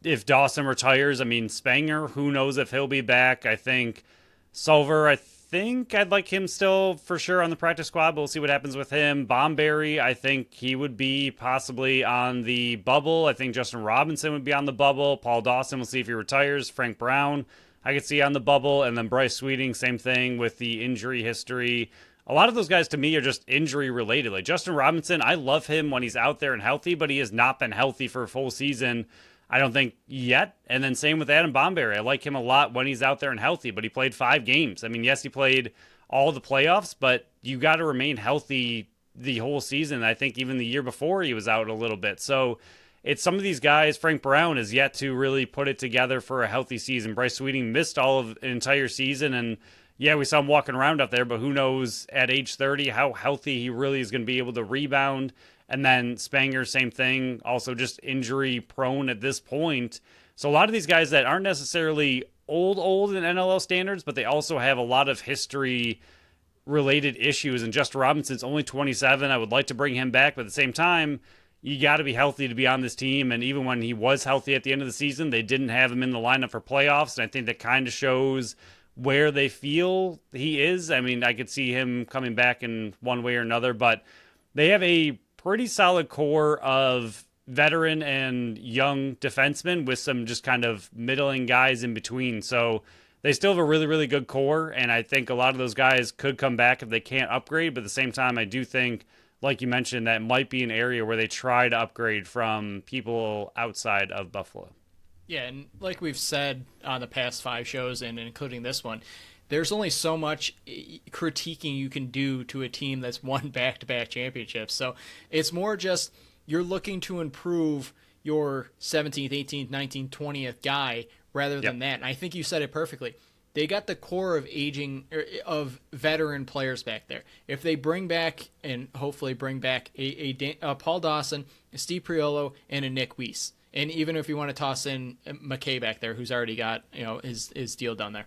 if Dawson retires, I mean, Spanger, who knows if he'll be back. I think Solver, I think I'd like him still for sure on the practice squad, but we'll see what happens with him. Bomberry, I think he would be possibly on the bubble. I think Justin Robinson would be on the bubble. Paul Dawson, we'll see if he retires. Frank Brown, I could see on the bubble. And then Bryce Sweeting, same thing with the injury history. A lot of those guys to me are just injury related. Like Justin Robinson, I love him when he's out there and healthy, but he has not been healthy for a full season, I don't think, yet. And then same with Adam Bomberry. I like him a lot when he's out there and healthy, but he played 5 games. I mean, yes, he played all the playoffs, but you got to remain healthy the whole season. I think even the year before he was out a little bit. So it's some of these guys. Frank Brown is yet to really put it together for a healthy season. Bryce Sweeting missed all of an entire season, and yeah, we saw him walking around out there, but who knows at age 30 how healthy he really is going to be able to rebound. And then Spanger, same thing, also just injury prone at this point. So a lot of these guys that aren't necessarily old in NLL standards, but they also have a lot of history related issues. And Justin Robinson's only 27. I would like to bring him back, but at the same time, you got to be healthy to be on this team. And even when he was healthy at the end of the season, they didn't have him in the lineup for playoffs. And I think that kind of shows where they feel he is. I mean, I could see him coming back in one way or another, but they have a pretty solid core of veteran and young defensemen with some just kind of middling guys in between. So they still have a really, really good core, and I think a lot of those guys could come back if they can't upgrade. But at the same time, I do think, like you mentioned, that might be an area where they try to upgrade from people outside of Buffalo. Yeah, and like we've said on the past 5 shows, and including this one, there's only so much critiquing you can do to a team that's won back-to-back championships. So it's more just you're looking to improve your 17th, 18th, 19th, 20th guy rather than that. And I think you said it perfectly. They got the core of veteran players back there. If they bring back, and hopefully bring back a Paul Dawson, a Steve Priolo, and a Nick Weiss, and even if you want to toss in McKay back there, who's already got his deal done there,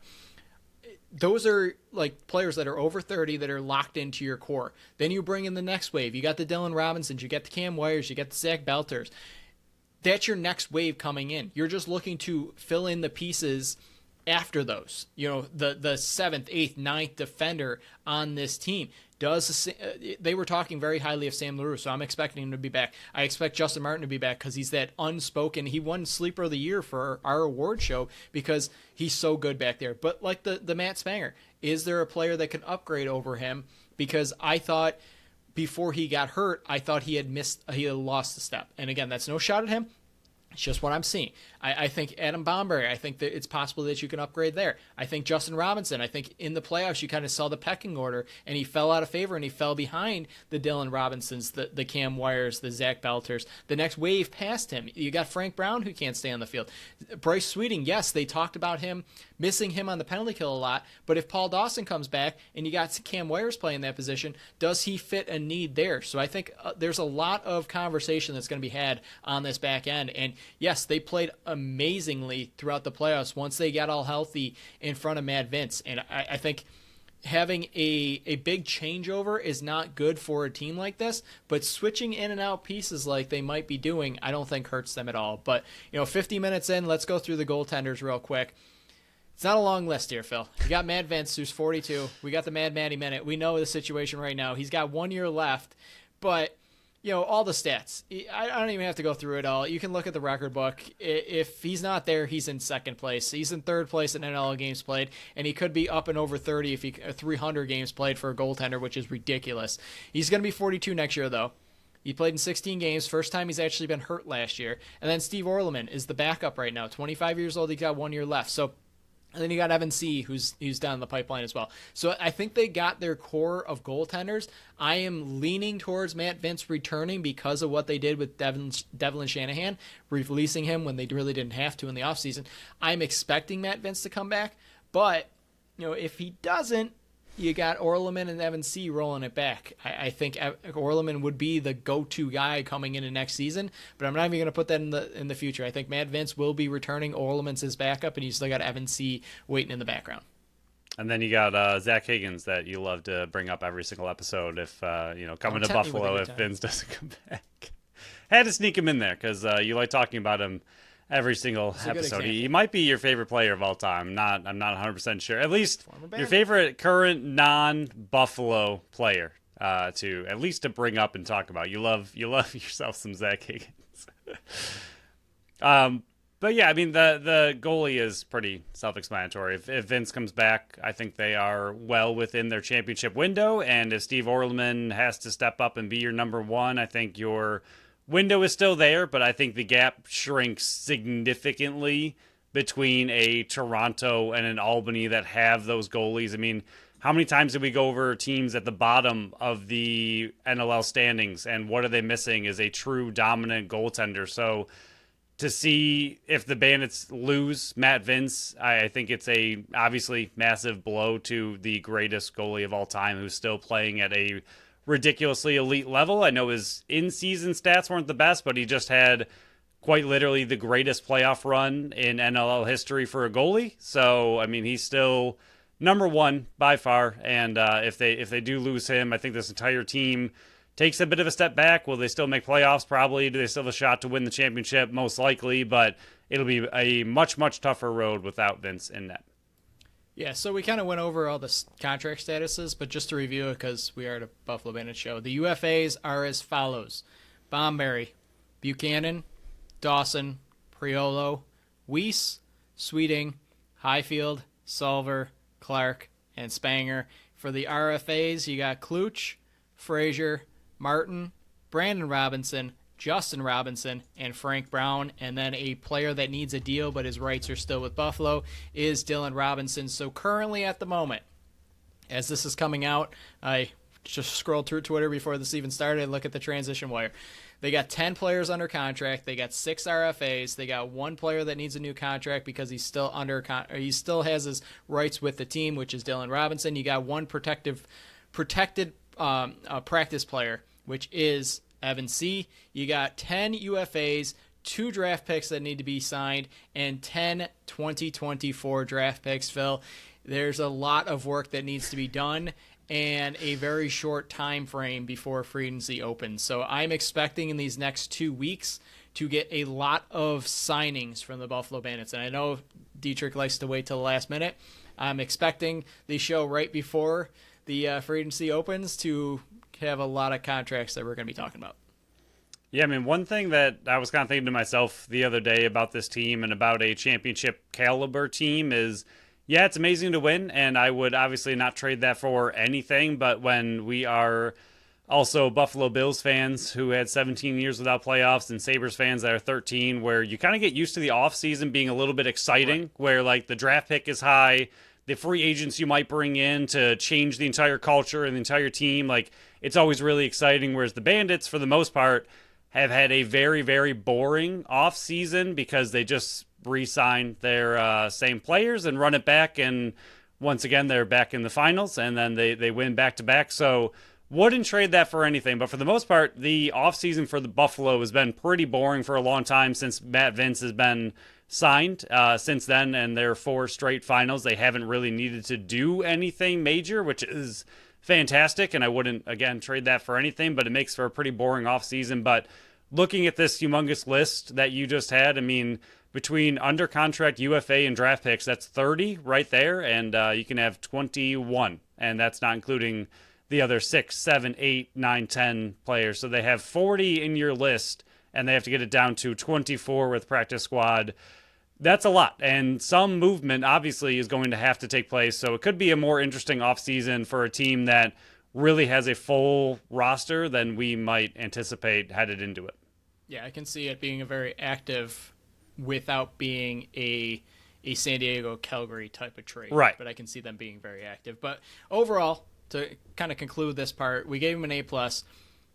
those are like players that are over 30 that are locked into your core. Then you bring in the next wave. You got the Dylan Robinsons, you got the Cam Wires, you got the Zach Belters. That's your next wave coming in. You're just looking to fill in the pieces after those. The seventh, eighth, ninth defender on this team. They were talking very highly of Sam LaRue, so I'm expecting him to be back. I expect Justin Martin to be back because he's that unspoken. He won Sleeper of the Year for our award show because he's so good back there. But like the Matt Spanger, is there a player that can upgrade over him? Because I thought before he got hurt, I thought he had lost a step. And again, that's no shot at him. It's just what I'm seeing. I think Adam Bomberry, I think that it's possible that you can upgrade there. I think Justin Robinson, I think in the playoffs you kind of saw the pecking order, and he fell out of favor, and he fell behind the Dylan Robinsons, the Cam Wires, the Zach Belters. The next wave past him, you got Frank Brown, who can't stay on the field. Bryce Sweeting, yes, they talked about him, missing him on the penalty kill a lot, but if Paul Dawson comes back and you got Cam Wires playing that position, does he fit a need there? So I think there's a lot of conversation that's going to be had on this back end, and yes, they played amazingly throughout the playoffs once they got all healthy in front of Mad Vince. And I think having a big changeover is not good for a team like this, but switching in and out pieces like they might be doing, I don't think hurts them at all. But, 50 minutes in, let's go through the goaltenders real quick. It's not a long list here, Phil. You got Mad Vince, who's 42. We got the Mad Matty Minute. We know the situation right now. He's got 1 year left, but all the stats. I don't even have to go through it all. You can look at the record book. If he's not there, he's in second place. He's in third place in NL games played, and he could be up and over 30 if he 300 games played for a goaltender, which is ridiculous. He's going to be 42 next year, though. He played in 16 games. First time he's actually been hurt last year. And then Steve Orleman is the backup right now. 25 years old. He's got 1 year left. And then you got Evan C., who's down the pipeline as well. So I think they got their core of goaltenders. I am leaning towards Matt Vince returning because of what they did with Devlin Shanahan, releasing him when they really didn't have to in the offseason. I'm expecting Matt Vince to come back, but if he doesn't, you got Orleman and Evan C. rolling it back. I think Orleman would be the go-to guy coming into next season, but I'm not even going to put that in the future. I think Matt Vince will be returning. Orleman's his backup, and you still got Evan C. waiting in the background. And then you got Zach Higgins that you love to bring up every single episode if, coming to Buffalo if Vince doesn't come back. Had to sneak him in there because you like talking about him every single episode. He might be your favorite player of all time. I'm not 100% sure. At least your favorite current non-Buffalo player to bring up and talk about. You love yourself some Zach Higgins. But yeah, I mean the goalie is pretty self-explanatory. If Vince comes back, I think they are well within their championship window. And if Steve Orleman has to step up and be your number one, I think your window is still there, but I think the gap shrinks significantly between a Toronto and an Albany that have those goalies. I mean, how many times did we go over teams at the bottom of the NLL standings, and what are they missing is a true dominant goaltender. So to see if the Bandits lose Matt Vince, I think it's a obviously massive blow to the greatest goalie of all time who's still playing at a ridiculously elite level. I know his in-season stats weren't the best, but he just had quite literally the greatest playoff run in NLL history for a goalie. So, I mean, he's still number one by far. And if they do lose him, I think this entire team takes a bit of a step back. Will they still make playoffs? Probably. Do they still have a shot to win the championship? Most likely, but it'll be a much, much tougher road without Vince in net. Yeah, so we kind of went over all the contract statuses, but just to review it because we are at a Buffalo Bandits show. The UFAs are as follows. Bomberry, Buchanan, Dawson, Priolo, Weiss, Sweeting, Highfield, Solver, Clark, and Spanger. For the RFAs, you got Kluch, Frazier, Martin, Brandon Robinson, Justin Robinson, and Frank Brown. And then a player that needs a deal but his rights are still with Buffalo is Dylan Robinson. So currently at the moment, as this is coming out, I just scrolled through Twitter before this even started and look at the transition wire. They got 10 players under contract. They got 6 RFAs. They got 1 player that needs a new contract because he's still he still has his rights with the team, which is Dylan Robinson. You got 1 protected practice player, which is Evan C. You got 10 UFAs, 2 draft picks that need to be signed, and 10 2024 draft picks, Phil. There's a lot of work that needs to be done and a very short time frame before free agency opens. So I'm expecting in these next 2 weeks to get a lot of signings from the Buffalo Bandits. And I know Dietrich likes to wait till the last minute. I'm expecting the show right before the free agency opens to have a lot of contracts that we're going to be talking about. Yeah, I mean, one thing that I was kind of thinking to myself the other day about this team and about a championship caliber team is, yeah, it's amazing to win, and I would obviously not trade that for anything, but when we are also Buffalo Bills fans who had 17 years without playoffs and Sabres fans that are 13, where you kind of get used to the offseason being a little bit exciting, right, where like the draft pick is high, the free agents you might bring in to change the entire culture and the entire team, like it's always really exciting, whereas the Bandits, for the most part, have had a very, very boring offseason because they just re-sign their same players and run it back, and once again they're back in the finals, and then they win back-to-back. So wouldn't trade that for anything, but for the most part, the offseason for the Buffalo has been pretty boring for a long time since Matt Vince has been signed. Since then, and their 4 straight finals, they haven't really needed to do anything major, which is fantastic, and I wouldn't, again, trade that for anything, but it makes for a pretty boring offseason. But looking at this humongous list that you just had, I mean, between under contract, UFA, and draft picks, that's 30 right there, and you can have 21, and that's not including the other 6, 7, 8, 9, 10 players. So they have 40 in your list, and they have to get it down to 24 with practice squad. That's a lot, and some movement obviously is going to have to take place, so it could be a more interesting offseason for a team that really has a full roster than we might anticipate headed into it. Yeah, I can see it being a very active without being a San Diego Calgary type of trade. Right. But I can see them being very active. But overall, to kind of conclude this part, we gave them an A+.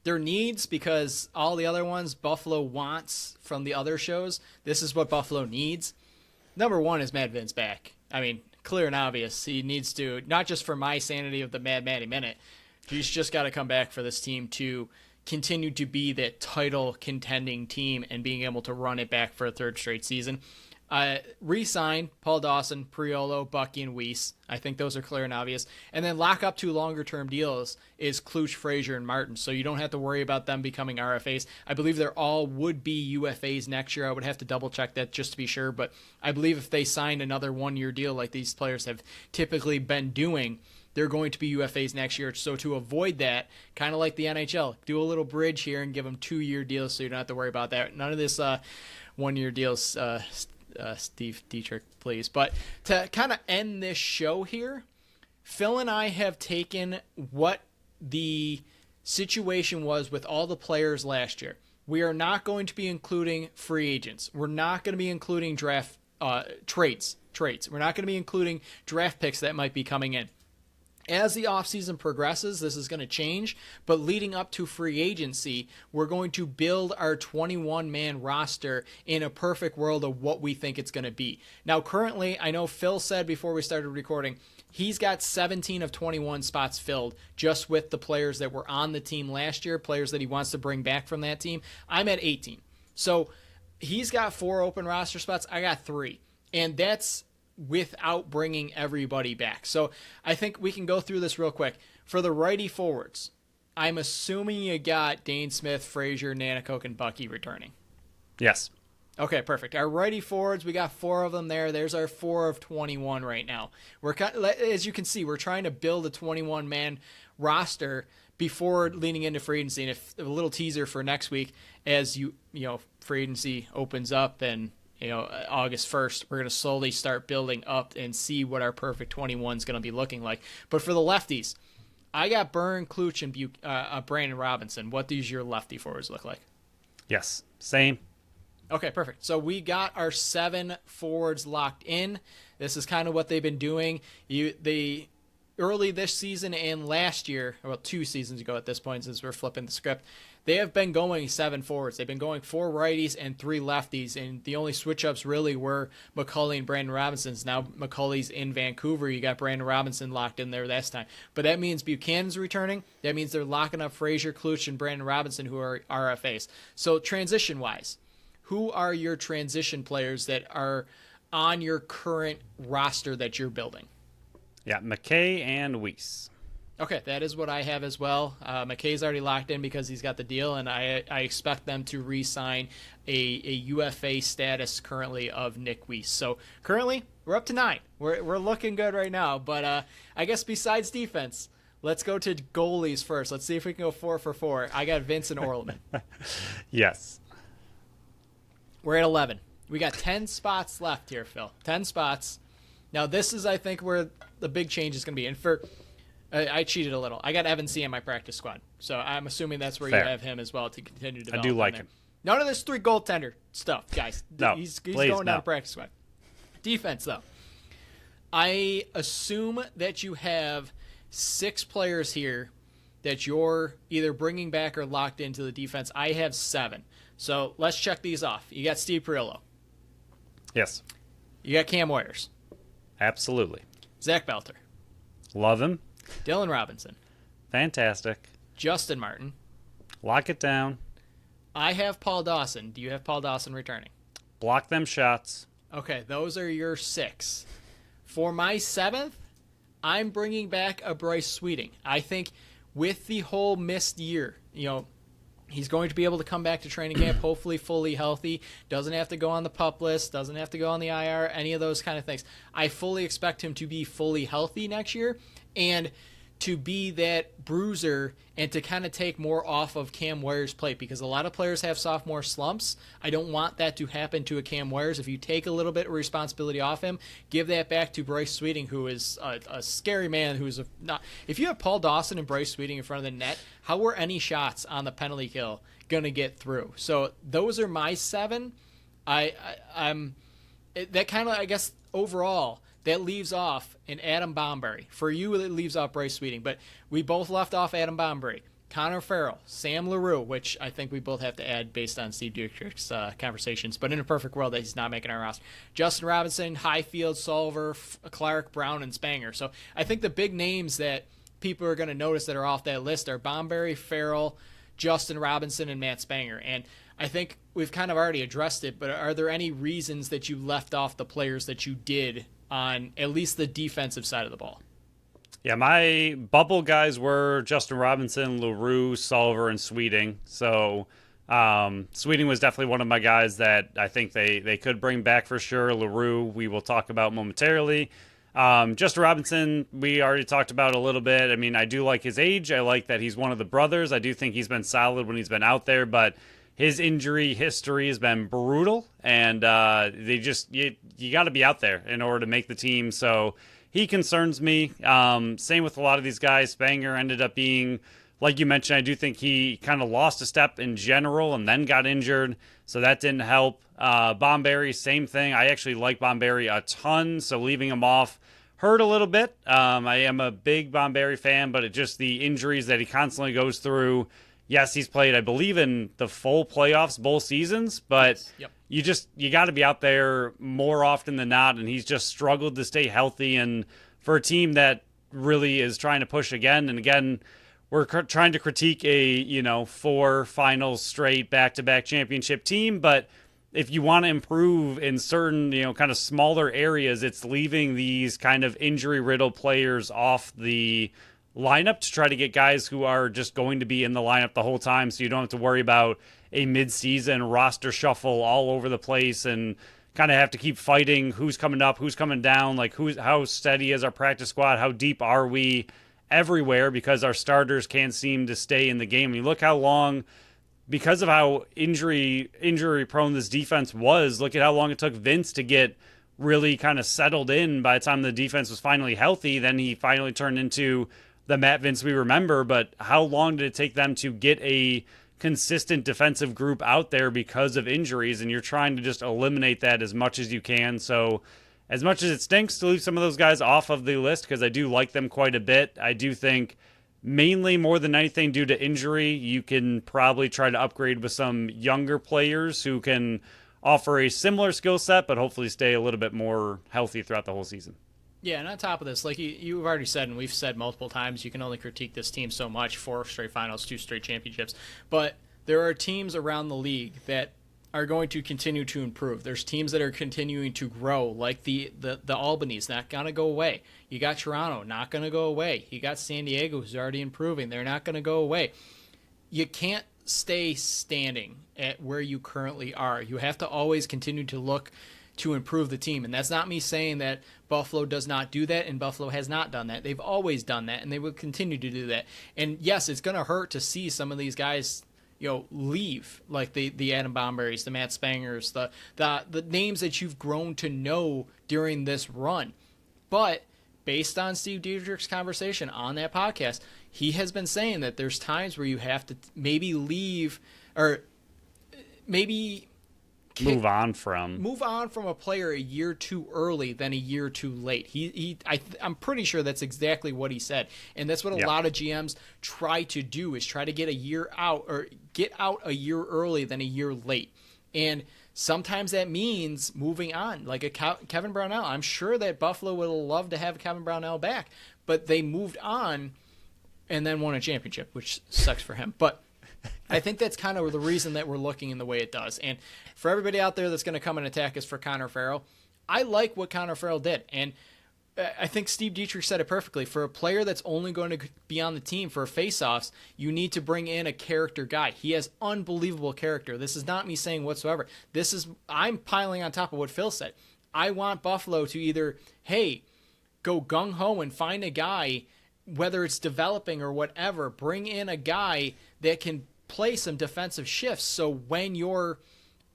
Their needs, because all the other ones Buffalo wants from the other shows, this is what Buffalo needs. Number 1 is Mad Vince back. I mean, clear and obvious. He needs to, not just for my sanity of the Mad Matty Minute, he's just got to come back for this team to continue to be that title contending team and being able to run it back for a 3rd straight season. Re-sign Paul Dawson, Priolo, Bucky, and Weiss. I think those are clear and obvious. And then lock up 2 longer-term deals is Kluch, Frazier, and Martin. So you don't have to worry about them becoming RFAs. I believe they're all would-be UFAs next year. I would have to double-check that just to be sure. But I believe if they signed another 1-year deal like these players have typically been doing, they're going to be UFAs next year. So to avoid that, kind of like the NHL, do a little bridge here and give them 2-year deals so you don't have to worry about that. None of this 1-year deals, Steve Dietrich, please. But to kind of end this show here, Phil and I have taken what the situation was with all the players last year. We are not going to be including free agents. We're not going to be including draft trades. We're not going to be including draft picks that might be coming in. As the offseason progresses, this is going to change, but leading up to free agency, we're going to build our 21-man roster in a perfect world of what we think it's going to be. Now, currently, I know Phil said before we started recording, he's got 17 of 21 spots filled just with the players that were on the team last year, players that he wants to bring back from that team. I'm at 18. So he's got 4 open roster spots. I got 3. And that's without bringing everybody back. So I think we can go through this real quick. For the righty forwards, I'm assuming you got Dane Smith, Frazier, Nanakoke, and Bucky returning. Yes. Okay, perfect. Our righty forwards, we got 4 of them there. There's our 4 of 21 right now. As you can see, we're trying to build a 21-man roster before leaning into free agency. And if a little teaser for next week, as free agency opens up and August 1st, we're going to slowly start building up and see what our perfect 21 is going to be looking like. But for the lefties, I got Byrne, Kluch, and Brandon Robinson. What does your lefty forwards look like? Yes, same. Okay, perfect. So we got our 7 forwards locked in. This is kind of what they've been doing. They early this season and last year, well, 2 seasons ago at this point since we're flipping the script, they have been going 7 forwards. They've been going 4 righties and 3 lefties, and the only switch-ups really were McCully and Brandon Robinson's. Now McCully's in Vancouver. You got Brandon Robinson locked in there this time. But that means Buchanan's returning. That means they're locking up Frazier, Kluch, and Brandon Robinson, who are RFAs. So transition-wise, who are your transition players that are on your current roster that you're building? Yeah, McKay and Weiss. Okay, that is what I have as well. McKay's already locked in because he's got the deal, and I expect them to re-sign a UFA status currently of Nick Weiss. So currently, we're up to 9. We're looking good right now. But I guess besides defense, let's go to goalies first. Let's see if we can go 4 for 4. I got Vince and Orleman. Yes. We're at 11. We got 10 spots left here, Phil. 10 spots. Now, this is, I think, where the big change is going to be. And I cheated a little. I got Evan C. in my practice squad. So I'm assuming that's where Fair. you have him as well to continue to develop. I do like him. None of this 3 goaltender stuff, guys. No, he's please, going no. down to practice squad. Defense, though. I assume that you have 6 players here that you're either bringing back or locked into the defense. I have 7. So let's check these off. You got Steve Perillo. Yes. You got Cam Wires. Absolutely. Zach Belter. Love him. Dylan Robinson. Fantastic. Justin Martin. Lock it down. I have Paul Dawson. Do you have Paul Dawson returning? Block them shots. Okay, those are your 6. For my 7th, I'm bringing back a Bryce Sweeting. I think with the whole missed year, he's going to be able to come back to training camp, hopefully fully healthy, doesn't have to go on the PUP list, doesn't have to go on the IR, any of those kind of things. I fully expect him to be fully healthy next year and to be that bruiser and to kind of take more off of Cam Ware's plate, because a lot of players have sophomore slumps. I don't want that to happen to a Cam Wares. If you take a little bit of responsibility off him, give that back to Bryce Sweeting, who is a scary man. Who's not. If you have Paul Dawson and Bryce Sweeting in front of the net, how were any shots on the penalty kill going to get through? So those are my 7. I'm that kind of, I guess, overall, that leaves off an Adam Bomberry. For you, it leaves off Bryce Sweeting, but we both left off Adam Bomberry. Connor Farrell, Sam LaRue, which I think we both have to add based on Steve Dietrich's conversations, but in a perfect world that he's not making our roster. Justin Robinson, Highfield, Solver, Clark, Brown, and Spanger. So I think the big names that people are going to notice that are off that list are Bomberry, Farrell, Justin Robinson, and Matt Spanger. And I think we've kind of already addressed it, but are there any reasons that you left off the players that you did on at least the defensive side of the ball? Yeah, my bubble guys were Justin Robinson, LaRue, Solver, and Sweeting. So Sweeting was definitely one of my guys that I think they could bring back for sure. LaRue, we will talk about momentarily. Justin Robinson, we already talked about a little bit. I mean, I do like his age. I like that he's one of the brothers. I do think he's been solid when he's been out there, but his injury history has been brutal, and you got to be out there in order to make the team. So he concerns me. Same with a lot of these guys. Spanger ended up being, like you mentioned, I do think he kind of lost a step in general and then got injured, so that didn't help. Bomberry, same thing. I actually like Bomberry a ton, so leaving him off hurt a little bit. I am a big Bomberry fan, but it just the injuries that he constantly goes through. Yes, he's played, I believe, in the full playoffs, both seasons, but Yep. you got to be out there more often than not, and he's just struggled to stay healthy. And for a team that really is trying to push again and again, we're trying to critique a 4 finals straight back-to-back championship team, but if you want to improve in certain kind of smaller areas, it's leaving these kind of injury-riddled players off the lineup to try to get guys who are just going to be in the lineup the whole time, so you don't have to worry about a mid-season roster shuffle all over the place and kind of have to keep fighting who's coming up, who's coming down, like how steady is our practice squad, how deep are we everywhere, because our starters can't seem to stay in the game. I mean, look how long, because of how injury prone this defense was, look at how long it took Vince to get really kind of settled in. By the time the defense was finally healthy, then he finally turned into the Matt Vince we remember. But how long did it take them to get a consistent defensive group out there because of injuries? And you're trying to just eliminate that as much as you can. So as much as it stinks to leave some of those guys off of the list, because I do like them quite a bit, I do think mainly more than anything due to injury, you can probably try to upgrade with some younger players who can offer a similar skill set, but hopefully stay a little bit more healthy throughout the whole season. Yeah, and on top of this, like you've already said, and we've said multiple times, you can only critique this team so much. 4 straight finals, 2 straight championships. But there are teams around the league that are going to continue to improve. There's teams that are continuing to grow, like the Albany's not going to go away. You got Toronto, not going to go away. You got San Diego, who's already improving. They're not going to go away. You can't stay standing at where you currently are. You have to always continue to look to improve the team. And that's not me saying that Buffalo does not do that, and Buffalo has not done that. They've always done that, and they will continue to do that. And yes, it's going to hurt to see some of these guys leave, like the Adam Bomberries, the Matt Spangers, the names that you've grown to know during this run. But based on Steve Dietrich's conversation on that podcast, he has been saying that there's times where you have to maybe leave or maybe move on from a player a year too early than a year too late. I'm pretty sure that's exactly what he said, and that's what a lot of GMs try to do, is try to get a year out or get out a year early than a year late. And sometimes that means moving on, like a Kevin Brownell. I'm sure that Buffalo would love to have Kevin Brownell back, but they moved on and then won a championship, which sucks for him. But I think that's kind of the reason that we're looking in the way it does. And for everybody out there that's going to come and attack us for Connor Farrell, I like what Connor Farrell did. And I think Steve Dietrich said it perfectly. For a player that's only going to be on the team for faceoffs, you need to bring in a character guy. He has unbelievable character. This is not me saying whatsoever. I'm piling on top of what Phil said. I want Buffalo to either, hey, go gung-ho and find a guy, whether it's developing or whatever, bring in a guy that can play some defensive shifts. So when your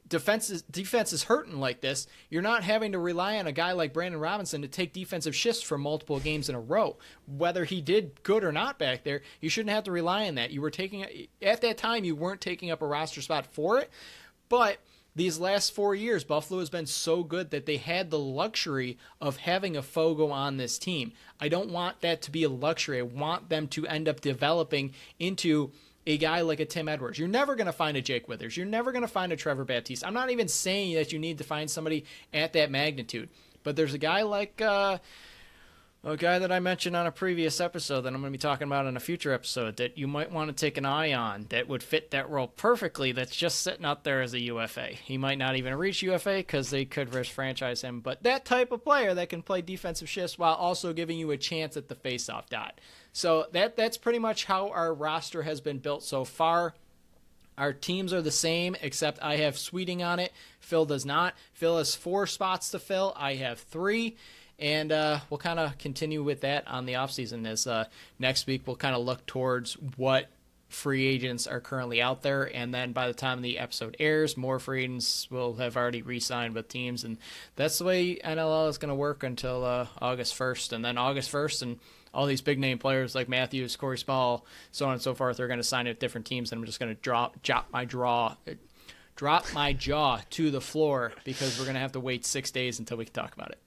defense is hurting like this, you're not having to rely on a guy like Brandon Robinson to take defensive shifts for multiple games in a row. Whether he did good or not back there, you shouldn't have to rely on that. At that time, you weren't taking up a roster spot for it, but these last 4 years, Buffalo has been so good that they had the luxury of having a Fogo on this team. I don't want that to be a luxury. I want them to end up developing into a guy like a Tim Edwards. You're never going to find a Jake Withers. You're never going to find a Trevor Baptiste. I'm not even saying that you need to find somebody at that magnitude. But there's a guy like a guy that I mentioned on a previous episode that I'm going to be talking about in a future episode that you might want to take an eye on that would fit that role perfectly, that's just sitting out there as a UFA. He might not even reach UFA because they could risk franchise him, but that type of player that can play defensive shifts while also giving you a chance at the faceoff dot. So that's pretty much how our roster has been built so far. Our teams are the same, except I have Sweeting on it. Phil does not. Phil has 4 spots to fill. I have 3. And we'll kind of continue with that on the offseason as next week we'll kind of look towards what free agents are currently out there. And then by the time the episode airs, more free agents will have already re-signed with teams. And that's the way NLL is going to work until August 1st. And then August 1st and all these big name players like Matthews, Corey Small, so on and so forth, are going to sign at different teams. And I'm just going to drop my jaw to the floor because we're going to have to wait 6 days until we can talk about it.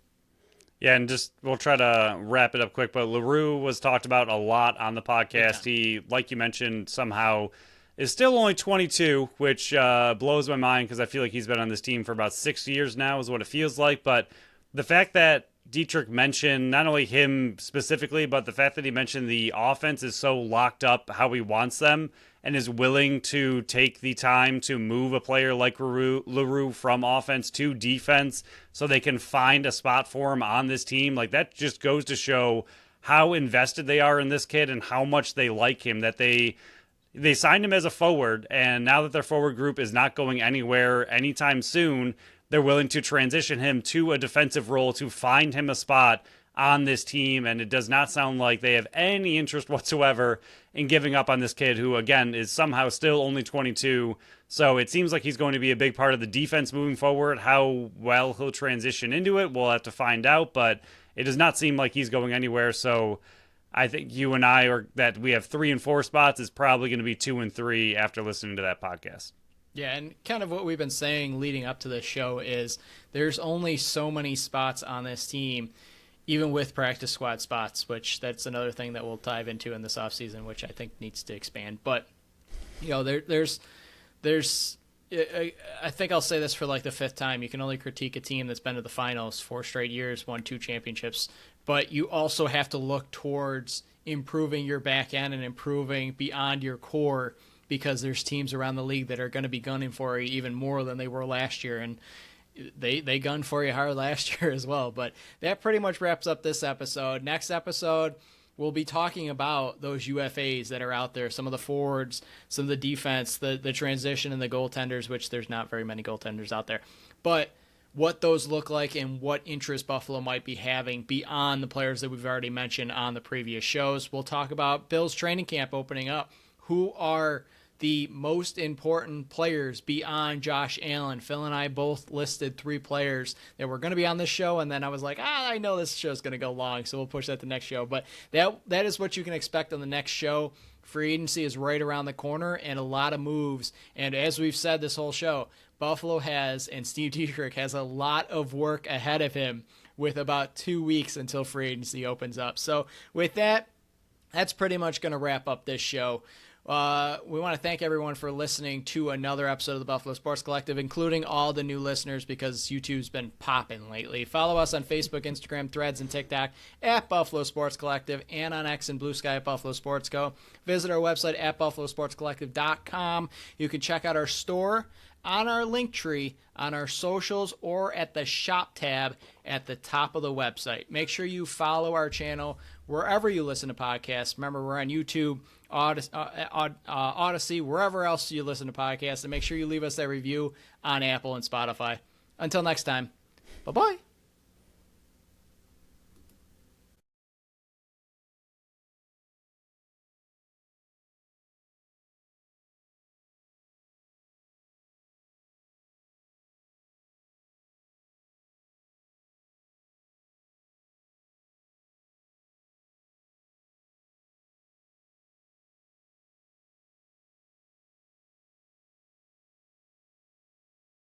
Yeah, and we'll try to wrap it up quick, but LaRue was talked about a lot on the podcast. He, like you mentioned, somehow is still only 22, which blows my mind because I feel like he's been on this team for about 6 years now is what it feels like. But the fact that Dietrich mentioned not only him specifically, but the fact that he mentioned the offense is so locked up how he wants them and is willing to take the time to move a player like LaRue from offense to defense so they can find a spot for him on this team. Like, that just goes to show how invested they are in this kid and how much they like him, that they signed him as a forward, and now that their forward group is not going anywhere anytime soon, they're willing to transition him to a defensive role to find him a spot on this team, and it does not sound like they have any interest whatsoever in giving up on this kid who, again, is somehow still only 22. So it seems like he's going to be a big part of the defense moving forward. How well he'll transition into it, we'll have to find out, but it does not seem like he's going anywhere. So I think you and I are that we have 3 and 4 spots is probably going to be 2 and 3 after listening to that podcast. Yeah, and kind of what we've been saying leading up to this show is there's only so many spots on this team, even with practice squad spots, which that's another thing that we'll dive into in this offseason, which I think needs to expand. But, there's I think I'll say this for like the 5th time. You can only critique a team that's been to the finals 4 straight years, won 2 championships, but you also have to look towards improving your back end and improving beyond your core because there's teams around the league that are going to be gunning for you even more than they were last year. And they gunned for you hard last year as well. But that pretty much wraps up this episode. Next episode, we'll be talking about those UFAs that are out there, some of the forwards, some of the defense, the transition, and the goaltenders, which there's not very many goaltenders out there. But what those look like and what interest Buffalo might be having beyond the players that we've already mentioned on the previous shows. We'll talk about Bill's training camp opening up. Who are the most important players beyond Josh Allen? Phil and I both listed 3 players that were going to be on this show, and then I was like, I know this show's going to go long, so we'll push that to the next show. But that is what you can expect on the next show. Free agency is right around the corner, and a lot of moves. And as we've said this whole show, Buffalo has, and Steve Dietrich has, a lot of work ahead of him with about 2 weeks until free agency opens up. So with that, that's pretty much going to wrap up this show. We want to thank everyone for listening to another episode of the Buffalo Sports Collective, including all the new listeners, because YouTube's been popping lately. Follow us on Facebook, Instagram, Threads, and TikTok at Buffalo Sports Collective, and on X and Blue Sky at Buffalo Sports Co. Visit our website at buffalosportscollective.com. You can check out our store on our link tree, on our socials, or at the shop tab at the top of the website. Make sure you follow our channel wherever you listen to podcasts. Remember, we're on YouTube, Odyssey, wherever else you listen to podcasts, and make sure you leave us that review on Apple and Spotify. Until next time, bye-bye.